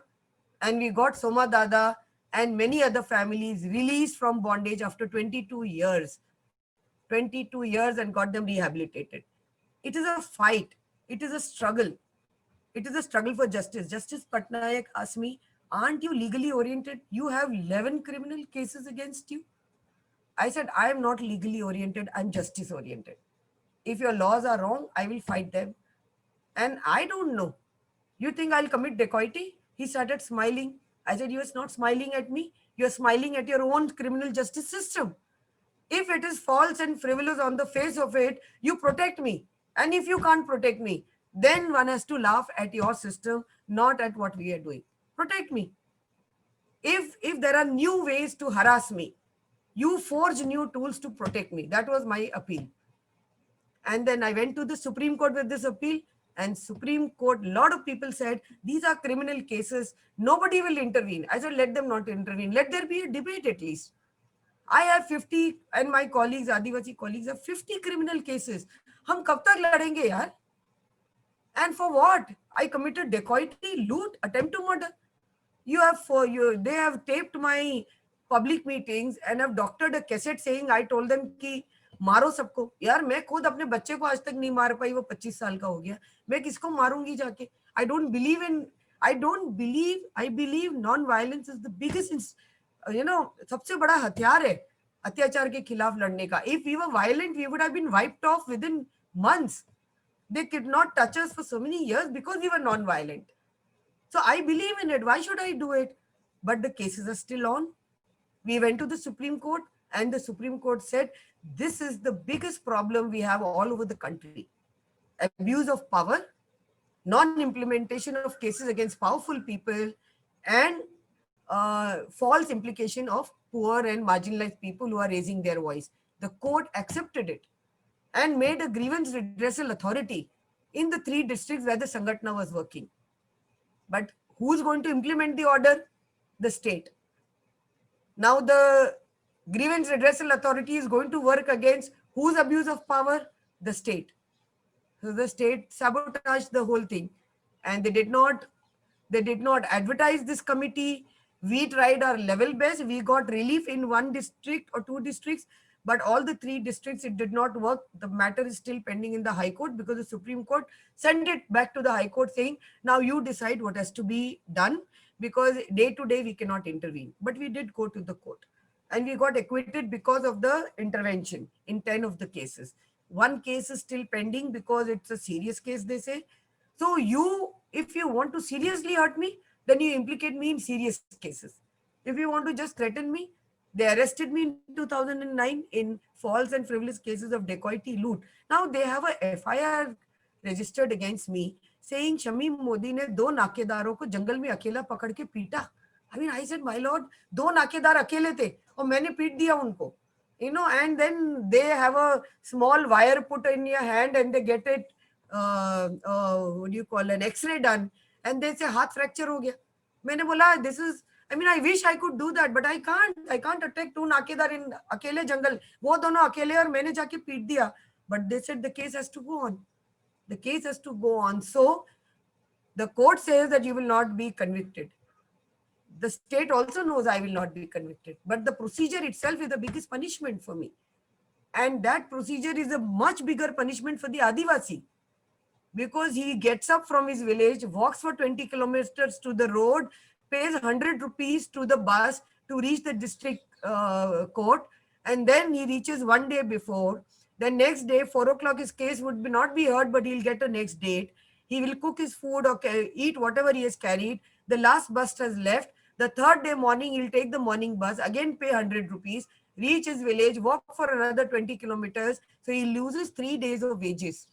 and we got Soma Dada and many other families released from bondage after 22 years. 22 years and got them rehabilitated. It is a fight. It is a struggle. It is a struggle for justice. Justice Patnaik asked me, aren't you legally oriented? You have 11 criminal cases against you. I said, I am not legally oriented. I'm justice oriented. If your laws are wrong, I will fight them. And I don't know. You think I'll commit dacoity? He started smiling. I said, you're not smiling at me. You're smiling at your own criminal justice system. If it is false and frivolous on the face of it, you protect me. And if you can't protect me, then one has to laugh at your system, not at what we are doing. Protect me. If there are new ways to harass me, you forge new tools to protect me. That was my appeal. And then I went to the Supreme Court with this appeal, and Supreme Court, a lot of people said, these are criminal cases. Nobody will intervene. I said, let them not intervene. Let there be a debate at least. I have 50 and my colleagues, Adivasi colleagues, have 50 criminal cases. हम कब तक लड़ेंगे यार? And for what? I committed dacoity, loot, attempt to murder. They have taped my public meetings and have doctored a cassette saying I told them कि मारो सबको. यार मैं खुद अपने बच्चे को आज तक नहीं मार पाई, वो 25 साल का हो गया. मैं किसको मारूंगी जाके? I believe non-violence is the biggest, सबसे बड़ा हथियार है अत्याचार के खिलाफ लड़ने का. If we were violent, we would have been wiped off within months. They could not touch us for so many years because we were non-violent. So I believe in it. Why should I do it? But the cases are still on. We went to the Supreme Court and the Supreme Court said, this is the biggest problem we have all over the country. Abuse of power, non-implementation of cases against powerful people, and false implication of poor and marginalized people who are raising their voice. The court accepted it and made a grievance redressal authority in the 3 districts where the Sangatna was working. But who's going to implement the order? The state. Now the grievance redressal authority is going to work against whose abuse of power? The state. So the state sabotaged the whole thing, and they did not advertise this committee. We tried our level best. We got relief in 1 district or 2 districts, but all the 3 districts, it did not work. The matter is still pending in the High Court because the Supreme Court sent it back to the High Court saying, now you decide what has to be done, because day to day we cannot intervene. But we did go to the court and we got acquitted because of the intervention in 10 of the cases. 1 case is still pending because it's a serious case, they say. So if you want to seriously hurt me, then you implicate me in serious cases. If you want to just threaten me, they arrested me in 2009 in false and frivolous cases of dacoity, loot. Now they have a FIR registered against me saying Shamim Modi ने 2 नाकेदारों को जंगल में अकेला पकड़ के पीटा. I mean, I said, my lord, 2 नाकेदार अकेले थे और मैंने पीट दिया उनको. and then they have a small wire put in your hand and they get it, what do you call, an X-ray done, and they say हाथ fracture हो गया. मैंने बोला this is, I mean, I wish I could do that, but I can't attack two नाकेदार in अकेले जंगल. वो दोनों अकेले और मैंने जाके पीट दिया. But they said the case has to go on. The case has to go on. So the court says that you will not be convicted. The state also knows I will not be convicted. But the procedure itself is the biggest punishment for me. And that procedure is a much bigger punishment for the Adivasi. Because he gets up from his village, walks for 20 kilometers to the road, pays 100 rupees to the bus to reach the district court, and then he reaches one day before. The next day, 4 o'clock, his case would not be heard, but he'll get a next date. He will cook his food or eat whatever he has carried. The last bus has left. The third day morning, he'll take the morning bus, again pay 100 rupees, reach his village, walk for another 20 kilometers. So he loses 3 days of wages.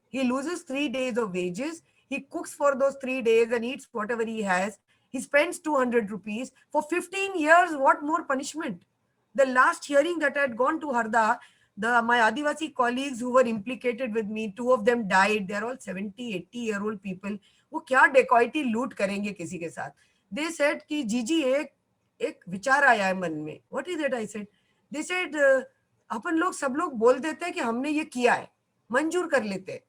He loses 3 days of wages. He cooks for those 3 days and eats whatever he has. He spends 200 rupees. For 15 years, what more punishment? The last hearing that I had gone to Harda, my Adivasi colleagues who were implicated with me, 2 of them died. They're all 70, 80-year-old people. वो क्या dacoity लूट करेंगे किसी के साथ? They said कि जीजी एक विचार आया है मन में. What is it? I said. They said अपन लोग सब लोग बोल देते हैं कि हमने ये किया है, मंजूर कर लेते हैं,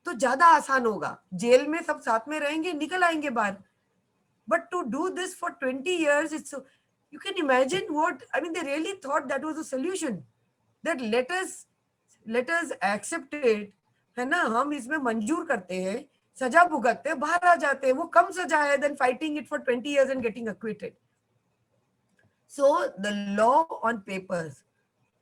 तो ज्यादा आसान होगा. जेल में सब साथ में रहेंगे, निकल आएंगे बाहर. But to do this for 20 years, it's so, you can imagine what, I mean, they really thought that was a solution. That let us accept it, है ना, हम इसमें मंजूर करते हैं, सजा भुगतते हैं, बाहर आ जाते हैं. वो कम सजा है than fighting it for 20 years and getting acquitted. So the law on papers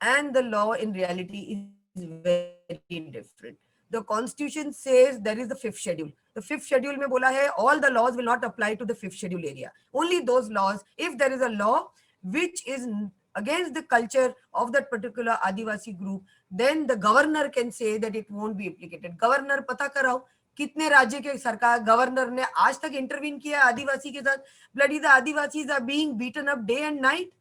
and the law in reality is very different. The constitution says there is the 5th schedule. The 5th schedule में बोला है all the laws will not apply to the 5th schedule area. Only those laws, if there is a law which is against the culture of that particular Adivasi group, then the governor can say that it won't be implicated. Governor पता कराओ कितने राज्य के सरकार governor ने आज तक intervene किया आदिवासी के साथ. Bloody the Adivasis are being beaten up day and night.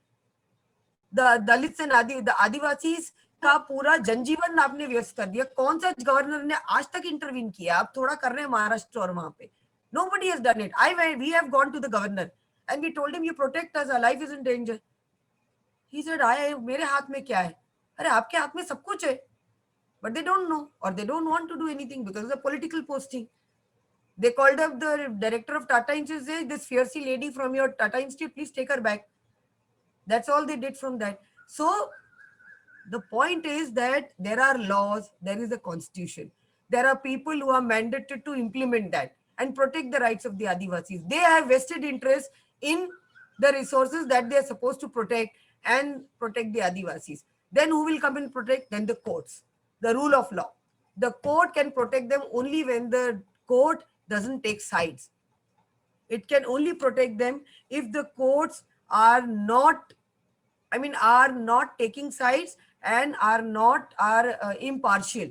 The Dalits and the Adivasis का पूरा जनजीवन आपने व्यस्त कर दिया. कौन सा गवर्नर ने आज तक इंटरवीन किया? आप थोड़ा कर रहे हैं महाराष्ट्र और वहां पे. Nobody has done it. We have gone to the governor and we told him, you protect us, our life is in danger. He said, मेरे हाथ में क्या है? अरे आपके हाथ में सब कुछ है. But they don't know or they don't want to do anything because of the political posting. They called up the director of Tata Institute and said, this fiercely lady from your Tata Institute, please take her back. That's all they did from that. So the point is that there are laws, there is a constitution. There are people who are mandated to implement that and protect the rights of the Adivasis. They have vested interest in the resources that they are supposed to protect and protect the Adivasis. Then who will come and protect? Then the courts, the rule of law. The court can protect them only when the court doesn't take sides. It can only protect them if the courts are not taking sides and are impartial,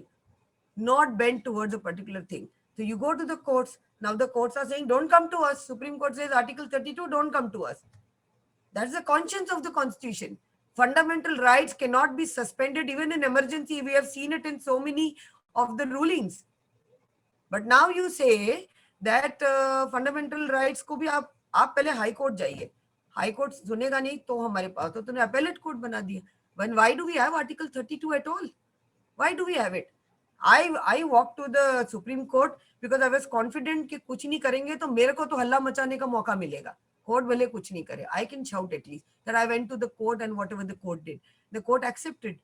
not bent towards a particular thing. So you go to the courts. Now the courts are saying, don't come to us. Supreme Court says Article 32, don't come to us. That's the conscience of the Constitution. Fundamental rights cannot be suspended even in emergency. We have seen it in so many of the rulings. But now you say that fundamental rights को भी आप पहले high court जाइए. High court सुनेगा नहीं तो हमारे पास तो तूने appellate court बना दिया. Why do we have Article 32 at all? Why do we have it? I walked to the Supreme Court because I was confident कि कुछ नहीं करेंगे तो मेरे को तो हल्ला मचाने का मौका मिलेगा. Court भले कुछ नहीं करे. I can shout at least that I went to the court and whatever the court did, the court accepted.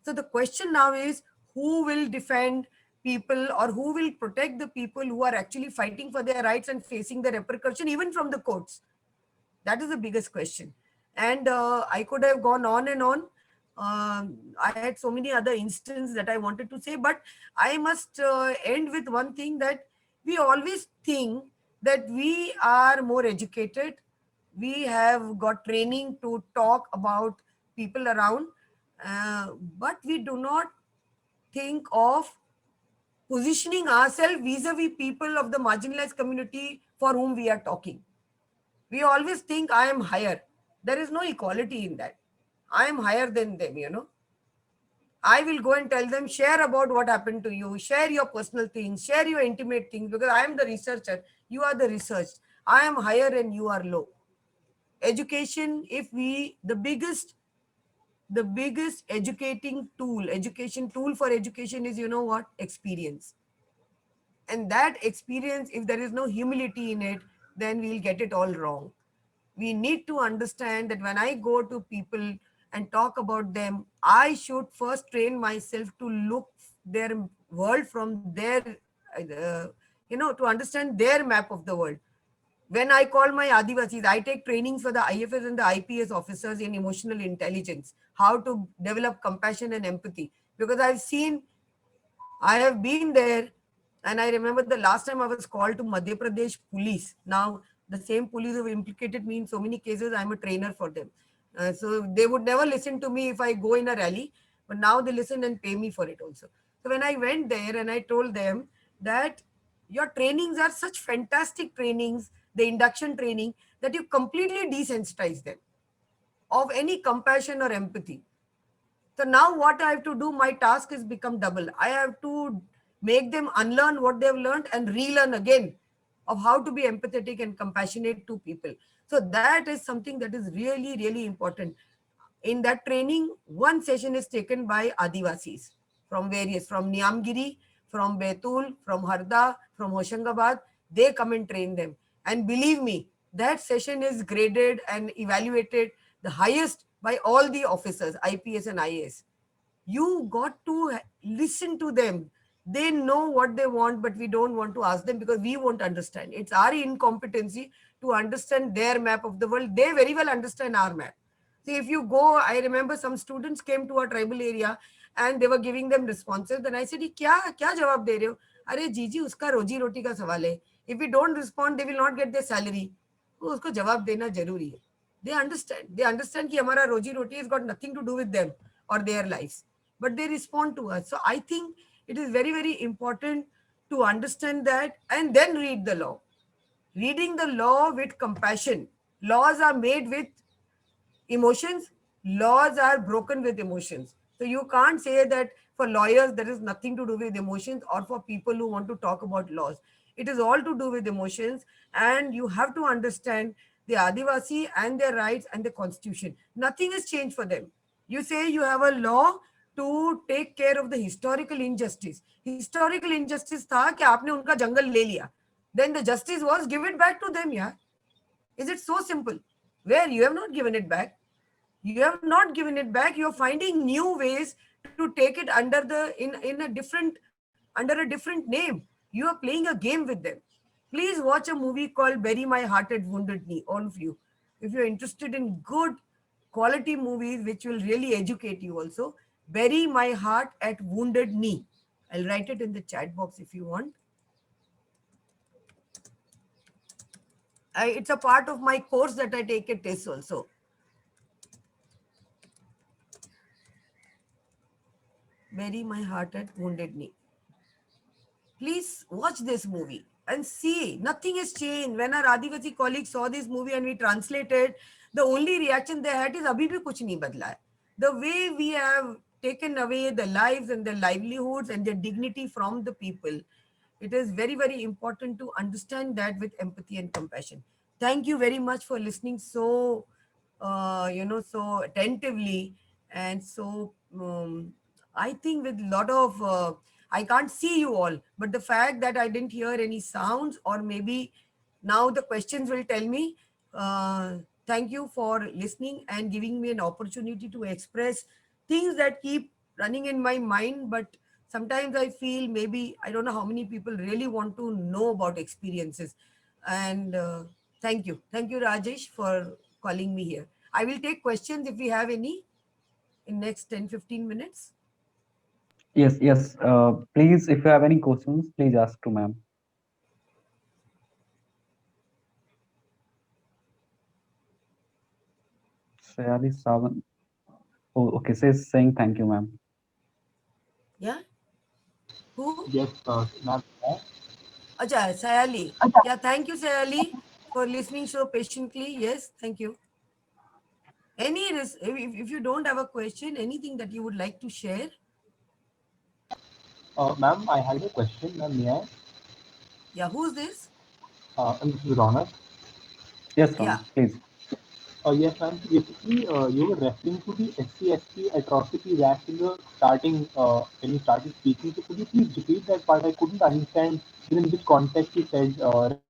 So the question now is, who will defend people or who will protect the people who are actually fighting for their rights and facing the repercussion even from the courts? That is the biggest question. And I could have gone on and on. I had so many other instances that I wanted to say, but I must end with one thing, that we always think that we are more educated. We have got training to talk about people around, but we do not think of positioning ourselves vis-a-vis people of the marginalized community for whom we are talking. We always think I am higher. There is no equality in that. I am higher than them, I will go and tell them, share about what happened to you, share your personal things, share your intimate things, because I am the researcher, you are the research. I am higher and you are low. Education, if we, the biggest education tool for education is, what? Experience. And that experience, if there is no humility in it, then we'll get it all wrong. We need to understand that when I go to people and talk about them, I should first train myself to look their world from their, to understand their map of the world. When I call my Adivasis, I take trainings for the IFS and the IPS officers in emotional intelligence, how to develop compassion and empathy. Because I have been there, and I remember the last time I was called to Madhya Pradesh police. Now, the same police who implicated me in so many cases, I'm a trainer for them. So they would never listen to me if I go in a rally, but now they listen and pay me for it also. So when I went there and I told them that your trainings are such fantastic trainings, the induction training, that you completely desensitize them of any compassion or empathy. So now what I have to do, my task is become double. I have to make them unlearn what they've learned and relearn again of how to be empathetic and compassionate to people. So that is something that is really, really important. In that training, one session is taken by Adivasis from Niamgiri, from Betul, from Harda, from Hoshangabad. They come and train them. And believe me, that session is graded and evaluated the highest by all the officers, IPS and IAS. You got to listen to them. They know what they want, but we don't want to ask them because we won't understand. It's our incompetency to understand their map of the world. They very well understand our map. See, if you go, I remember some students came to our tribal area and they were giving them responses. Then I said, "ये क्या जवाब दे रहे हो?" अरे जीजी, उसका रोजी रोटी का सवाल है. If we don't respond, they will not get their salary. तो उसको जवाब देना जरूरी है. They understand. They understand कि हमारा रोजी रोटी has got nothing to do with them or their lives, but they respond to us. So I think it is very, very important to understand that and then read the law. Reading the law with compassion. Laws are made with emotions, laws are broken with emotions. So you can't say that for lawyers there is nothing to do with emotions, or for people who want to talk about laws. It is all to do with emotions, and you have to understand the Adivasi and their rights and the constitution. Nothing has changed for them. You say you have a law to take care of the historical injustice. Historical injustice था कि आपने उनका जंगल ले लिया. Then the justice was give it back to them, yeah. Is it so simple? Where you have not given it back. You have not given it back. You're finding new ways to take it under in a different, under a different name. You are playing a game with them. Please watch a movie called Bury My Heart at Wounded Knee, all of you. If you're interested in good quality movies which will really educate you also, Bury My Heart at Wounded Knee. I'll write it in the chat box if you want. It's a part of my course that I take a test also. Bury My Heart at Wounded Knee. Please watch this movie and see. Nothing has changed. When our Adivasi colleagues saw this movie and we translated, the only reaction they had is abhi bhi kuch nahi badla hai. The way we have taken away the lives and their livelihoods and their dignity from the people, it is very, very important to understand that with empathy and compassion. Thank you very much for listening so, so attentively, and so I think with a lot of, I can't see you all, but the fact that I didn't hear any sounds, or maybe now the questions will tell me. Thank you for listening and giving me an opportunity to express things that keep running in my mind, but sometimes I feel maybe I don't know how many people really want to know about experiences. And thank you, Rajesh, for calling me here. I will take questions if we have any in next 10-15 minutes. Yes, yes. Please, if you have any questions, please ask to ma'am. Sayali Savan. Oh, okay. Saying thank you, ma'am. Yeah. Who? Yes, ma'am. Acha, Sayali. Yeah, thank you, Sayali, for listening so patiently. Yes, thank you. If you don't have a question, anything that you would like to share? Ma'am, I had a question. Ma'am, may I? Yeah, who's this? And this is Ronak. Yes, Yeah. Ron, please. Yes, ma'am. Basically, you were referring to the SC/ST atrocities act in the starting when you started speaking. So could you please repeat that part? I couldn't understand in which context you said referring to the SC/ST atrocities act.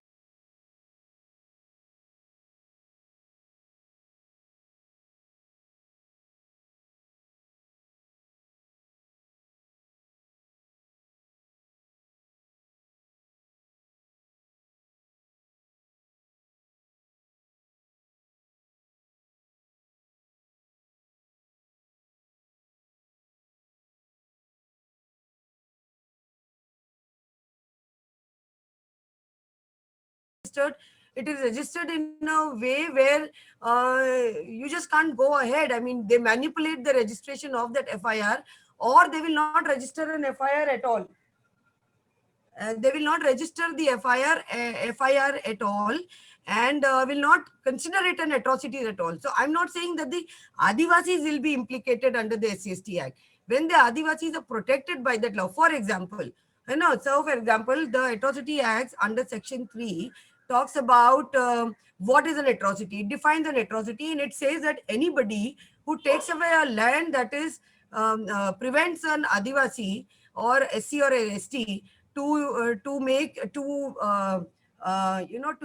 It is registered in a way where you just can't go ahead. I mean, they manipulate the registration of that FIR, or they will not register an FIR at all. They will not register the FIR at all, and will not consider it an atrocity at all. So I'm not saying that the Adivasis will be implicated under the SCST Act. When the Adivasis are protected by that law, for example, so for example, the Atrocity Acts under Section 3 talks about what is an atrocity. It defines an atrocity, and it says that anybody who takes away a land that is prevents an Adivasi or SC or ST to make to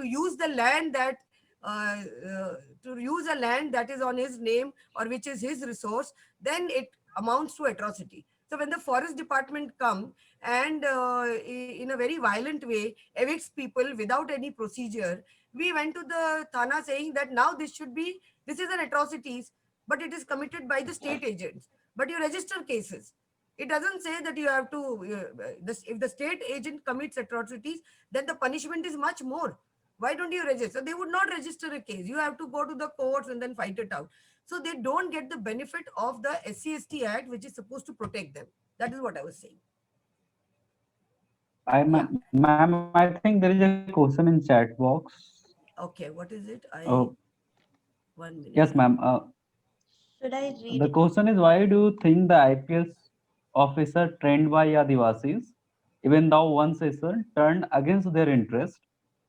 use the land that uh, uh, to use a land that is on his name or which is his resource, then it amounts to atrocity. So when the forest department come and in a very violent way evicts people without any procedure, we went to the thana saying that now this is an atrocities, but it is committed by the state agents. But you register cases. It doesn't say that you have to if the state agent commits atrocities, then the punishment is much more. Why don't you register? They would not register a case. You have to go to the courts and then fight it out. So they don't get the benefit of the SCST Act, which is supposed to protect them. That is what I was saying. Yeah. Ma'am, I think there is a question in chat box. Okay. What is it? Uh, 1 minute. yes, ma'am. Should I read The it out? question is, why do you think the IPS officer trained by Adivasis, even though one session turned against their interest?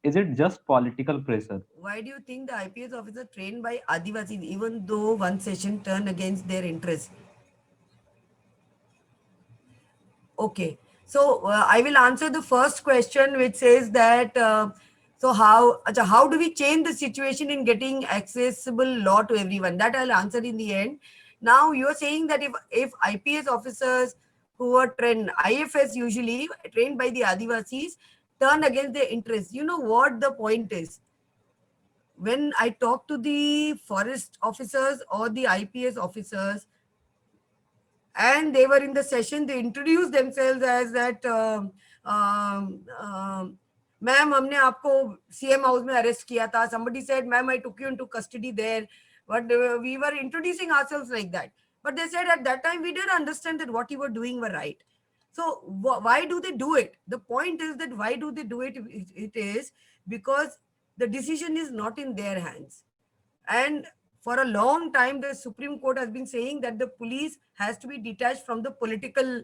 Is it just political pressure? Why do you think the IPS officer trained by Adivasis, even though one session turned against their interest? Okay. So I will answer the first question, which says that how do we change the situation in getting accessible law to everyone? That I'll answer in the end. Now you're saying that if IPS officers who were trained, IFS usually trained by the Adivasis, turn against their interests, you know what the point is? When I talk to the forest officers or the IPS officers, and they were in the session, they introduced themselves as that ma'am हमने आपको CM house में arrest किया था. Somebody said ma'am I took you into custody there, but we were introducing ourselves like that. But they said at that time we didn't understand that what you were doing were right. So why do they do it? The point is that why do they do it? It is because the decision is not in their hands. And for a long time, the Supreme Court has been saying that the police has to be detached from the political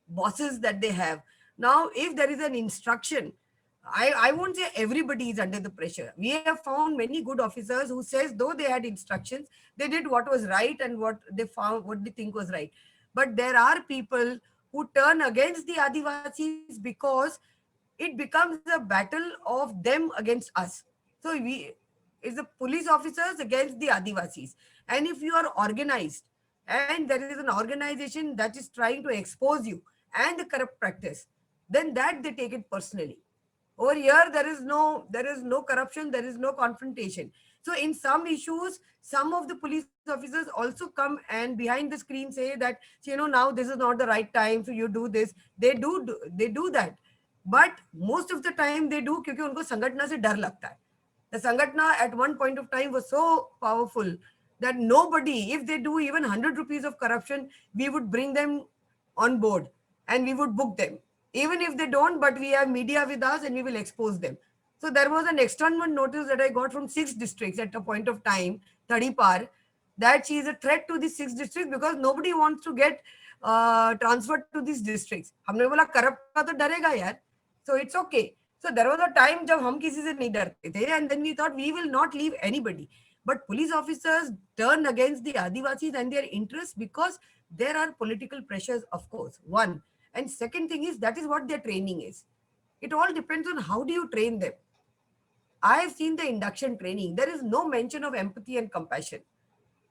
bosses that they have. Now, if there is an instruction, I won't say everybody is under the pressure. We have found many good officers who says though they had instructions, they did what was right and what they think was right. But there are people who turn against the Adivasis because it becomes a battle of them against us. So it's the police officers against the Adivasis. And if you are organized and there is an organization that is trying to expose you and the corrupt practice, then that they take it personally. Over here, there is no corruption, there is no confrontation. So in some issues, some of the police officers also come and behind the screen say that, now this is not the right time, so you do this. They do that. But most of the time they do क्योंकि उनको संगठना से डर लगता है. The Sangatna at one point of time was so powerful that nobody, if they do even 100 rupees of corruption, we would bring them on board and we would book them. Even if they don't, but we have media with us and we will expose them. So there was an externment notice that I got from 6 districts at a point of time, Tadipar, that she is a threat to the 6 districts because nobody wants to get transferred to these districts. हमने बोला corrupt का तो डरेगा यार, so it's okay. So there was a time जब हम किसी से नहीं डरते थे, and then we thought we will not leave anybody. But police officers turned against the Adivasis and their interests because there are political pressures, of course, one. And second thing is, that is what their training is. It all depends on how do you train them. I have seen the induction training. There is no mention of empathy and compassion.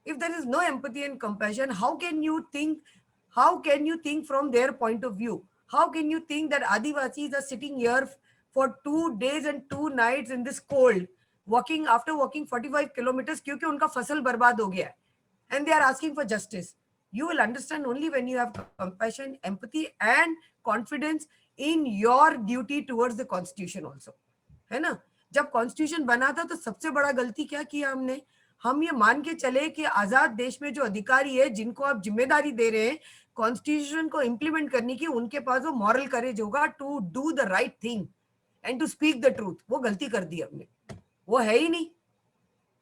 If there is no empathy and compassion, how can you think from their point of view? How can you think that Adivasis are sitting here for 2 days and 2 nights in this cold, after walking 45 kilometers क्योंकि उनका फसल बर्बाद हो गया है, and they are asking for justice? You will understand only when you have compassion, empathy and confidence in your duty towards the constitution also. है ना? जब कॉन्स्टिट्यूशन बना था तो सबसे बड़ा गलती क्या किया हमने? हम ये मान के चले कि आजाद देश में जो अधिकारी है, जिनको आप जिम्मेदारी दे रहे हैं कॉन्स्टिट्यूशन को इंप्लीमेंट करने की, उनके पास वो मॉरल करेज होगा to do the right thing and to speak the truth. वो गलती कर दी हमने, वो है ही नहीं.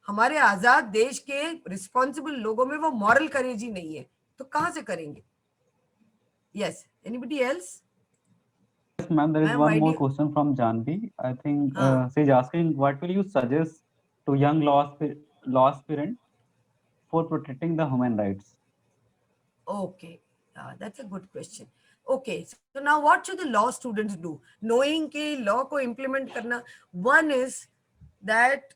हमारे आजाद देश के रिस्पॉन्सिबल लोगों में वो मॉरल करेज ही नहीं है, तो कहां से करेंगे? Yes, anybody else? Yes, ma'am, there is Ma'am, one why more do you- question from Janvi. I think हाँ. she's asking, what will you suggest to young law aspirant for protecting the human rights? Okay, that's a good question. Okay, so now what should the law students do? Knowing कि law को implement करना, one is that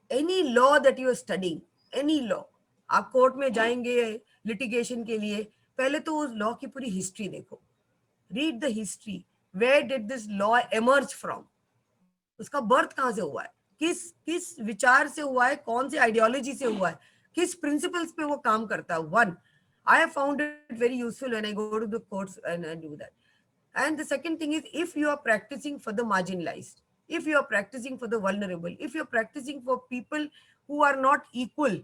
any law that you are studying, any law, आप court में जाएंगे litigation के लिए, पहले तो उस law की पूरी history देखो. Read the history. Where did this law emerge from? उसका birth कहाँ से हुआ है? किस विचार से हुआ है? कौन सी ideology से हुआ है? किस principles पे वो काम करता है? One, I have found it very useful when I go to the courts and I do that. And the second thing is, if you are practicing for the marginalized, if you are practicing for the vulnerable, if you're practicing for people who are not equal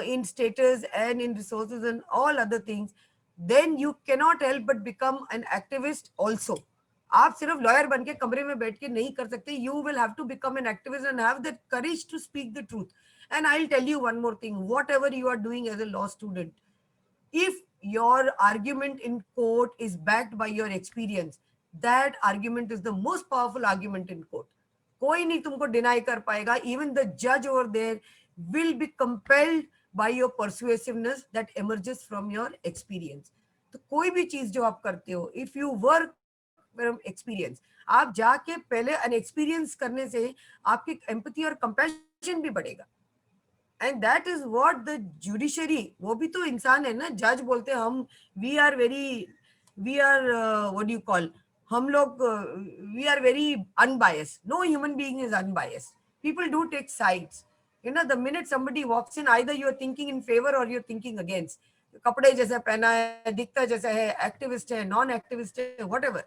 in status and in resources and all other things, then you cannot help but become an activist also. आप सिर्फ lawyer बन के कमरे में बैठ के नहीं कर सकते. You will have to become an activist and have the courage to speak the truth. And I'll tell you one more thing, whatever you are doing as a law student, if your argument in court is backed by your experience, that argument is the most powerful argument in court. कोई नहीं तुमको deny कर पाएगा. Even the judge over there will be compelled by your persuasiveness that emerges from your experience. तो कोई भी चीज जो आप करते हो, if you work from experience, आप जाके पहले an experience करने से आपकी empathy और compassion भी बढ़ेगा. And that is what the judiciary, वो भी तो इंसान है ना. जज बोलते हैं हम, we are what do you call, हम लोग we are very unbiased. No human being is unbiased. People do take sides. You know, the minute somebody walks in, either you are thinking in favor or you're thinking against. कपड़े जैसा पहना है, दिखता जैसा है, activist है, non-activist है, whatever.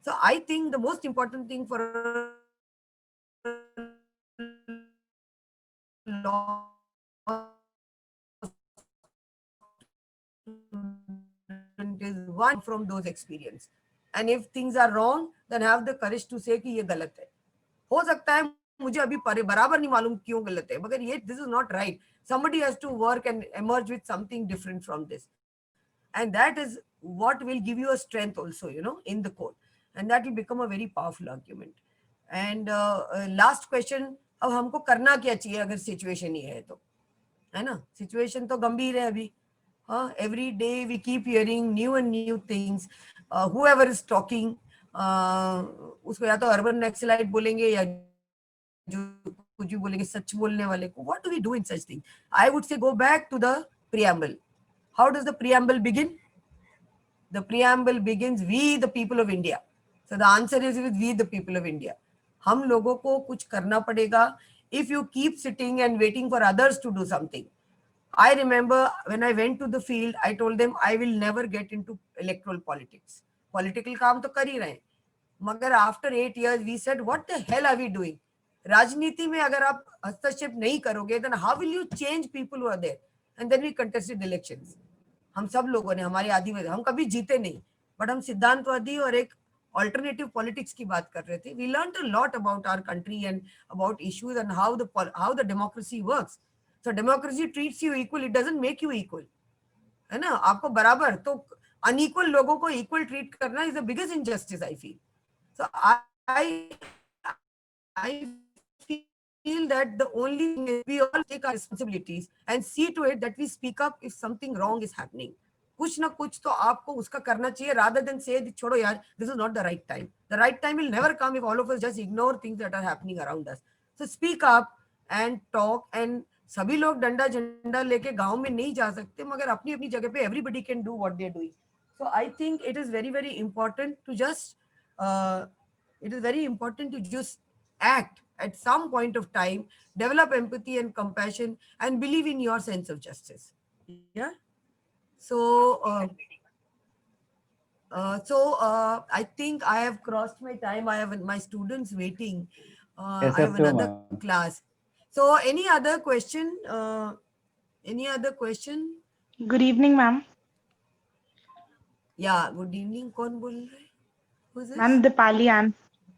So I think the most important thing for law is one from those experience, and if things are wrong, then have the courage to say कि ये गलत है. हो सकता है मुझे अभी बराबर नहीं मालूम क्यों गलत है, मगर ये this is not right. Somebody has to work and emerge with something different from this, and that is what will give you a strength also, you know, in the court, and that will become a very powerful argument. And last question, अब हमको करना क्या चाहिए अगर situation ये है तो, है ना? Situation तो गंभीर है अभी. Every day we keep hearing new and new things. Whoever is talking, उसको या तो urban Naxalite बोलेंगे या जो कुछ भी बोलेंगे, सच बोलने वाले को. What do we do in such things? I would say go back to the preamble. How does the preamble begin? The preamble begins, we the people of India. So the answer is with we the people of India. हम लोगों को कुछ करना पड़ेगा. If you keep sitting and waiting for others to do something. I remember when I went to the field, I told them I will never get into electoral politics. Political काम तो कर ही रहे हैं, मगर after 8 years we said, what the hell are we doing? राजनीति में अगर आप हस्तक्षेप नहीं करोगे, then how will you change people who are there? And then we contested elections. हम सब लोगों ने, हमारे आदिवासी, हम कभी जीते नहीं, but हम सिद्धांतवादी और एक alternative politics की बात कर रहे थे. We learned a lot about our country and about issues and how the democracy works. So democracy treats you equal, it doesn't make you equal. है ना, आपको बराबर, तो unequal लोगों को equal treat करना is the biggest injustice I feel. So I feel that the only thing is we all take our responsibilities and see to it that we speak up if something wrong is happening. कुछ ना कुछ तो आपको उसका करना चाहिए, rather than say छोड़ो यार, this is not the right time. The right time will never come if all of us just ignore things that are happening around us. So speak up and talk, and सभी लोग डंडा झंडा लेके गांव में नहीं जा सकते, मगर अपनी अपनी जगह पे everybody can do what they are doing. So I think it is very, very important to just act at some point of time, develop empathy and compassion, and believe in your sense of justice. Yeah. So, I think I have crossed my time. I have my students waiting. Yes, I have yes, sure, another ma'am. class. So, any other question? Any other question? Good evening, ma'am. Yeah. Good evening. कौन बोल रहा है? Who's this? Ma'am Dipali Ann.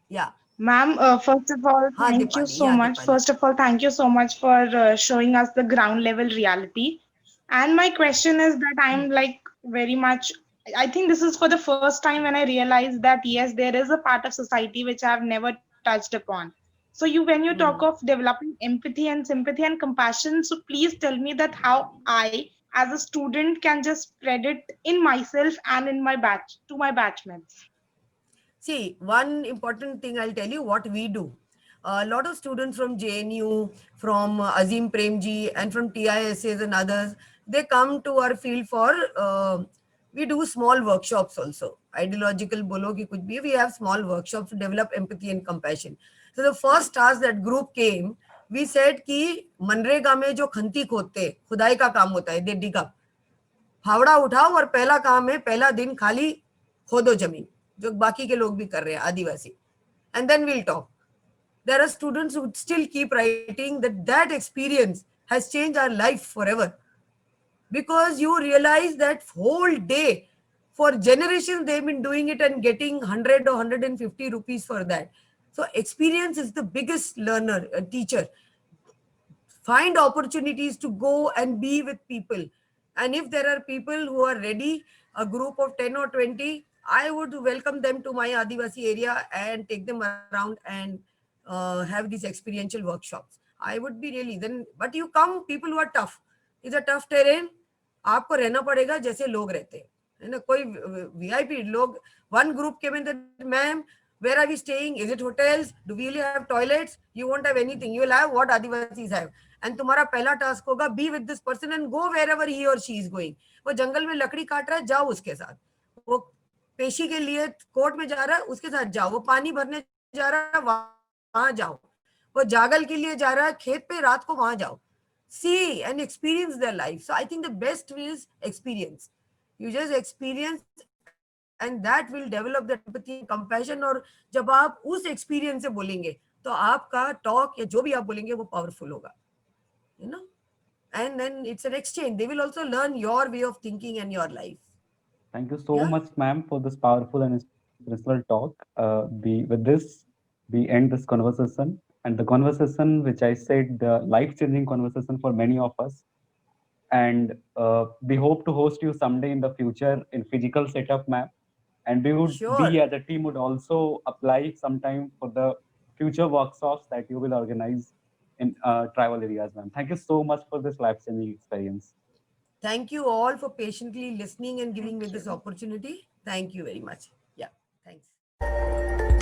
Yeah. Ma'am, first of all, हाँ, thank you Dipali. so Yeah, much. Dipali. First of all, thank you so much for showing us the ground level reality. And my question is that I'm like very much, I think this is for the first time when I realized that yes, there is a part of society which I've never touched upon. So when you talk of developing empathy and sympathy and compassion, so please tell me that how I, as a student, can just spread it in myself and in my batch to my batchmates. See, one important thing I'll tell you what we do. A lot of students from JNU, from Azim Premji, and from TISAs and others, they come to our field for, we do small workshops also. Ideological bolo ki kuch bhi, we have small workshops to develop empathy and compassion. So the first task that group came, we said कि मनरेगा में जो खंती खोदते खुदाई का काम होता है, they dig up. फावड़ा उठाओ और पहला काम है, पहला दिन खाली खोदो जमीन, जो बाकी के लोग भी कर रहे हैं आदिवासी, and then we'll talk. There are students who still keep writing that experience has changed our life forever, because you realize that whole day for generations they've been doing it and getting 100 or 150 rupees for that. So experience is the biggest learner, teacher. Find opportunities to go and be with people, and if there are people who are ready, a group of 10 or 20, I would welcome them to my Adivasi area and take them around and have these experiential workshops. I would be really then, but you come people who are tough. It's a tough terrain. आपको रहना पड़ेगा जैसे लोग रहते हैं, है ना. कोई VIP लोग, one group came in that, ma'am, where are we staying? Is it hotels? Do we really have toilets? You won't have anything. You will have what Adivasis have. And तुम्हारा पहला टास्क होगा, be with this person and go wherever he or she is going. वो जंगल में लकड़ी काट रहा है, जाओ उसके साथ. वो पेशी के लिए कोर्ट में जा रहा है, उसके साथ जाओ. वो पानी भरने जा रहा है, वहां जाओ. वो जागल के लिए जा रहा है खेत पे, रात को वहां जाओ. See and experience their life. So I think the best is experience. You just experience, and that will develop the empathy and compassion. और जब आप उस experience से बोलेंगे, तो आपका talk या जो भी आप बोलेंगे वो powerful होगा, you know. And then it's an exchange. They will also learn your way of thinking and your life. Thank you so Yeah. much, ma'am, for this powerful and inspirational talk. With this, we end this conversation. And the conversation, which I said, the life-changing conversation for many of us. And we hope to host you someday in the future in physical setup, ma'am. And we would Sure. be as a team would also apply sometime for the future workshops that you will organize in tribal areas, ma'am. Thank you so much for this life-changing experience. Thank you all for patiently listening and giving me this opportunity. Thank you very much. Yeah, thanks.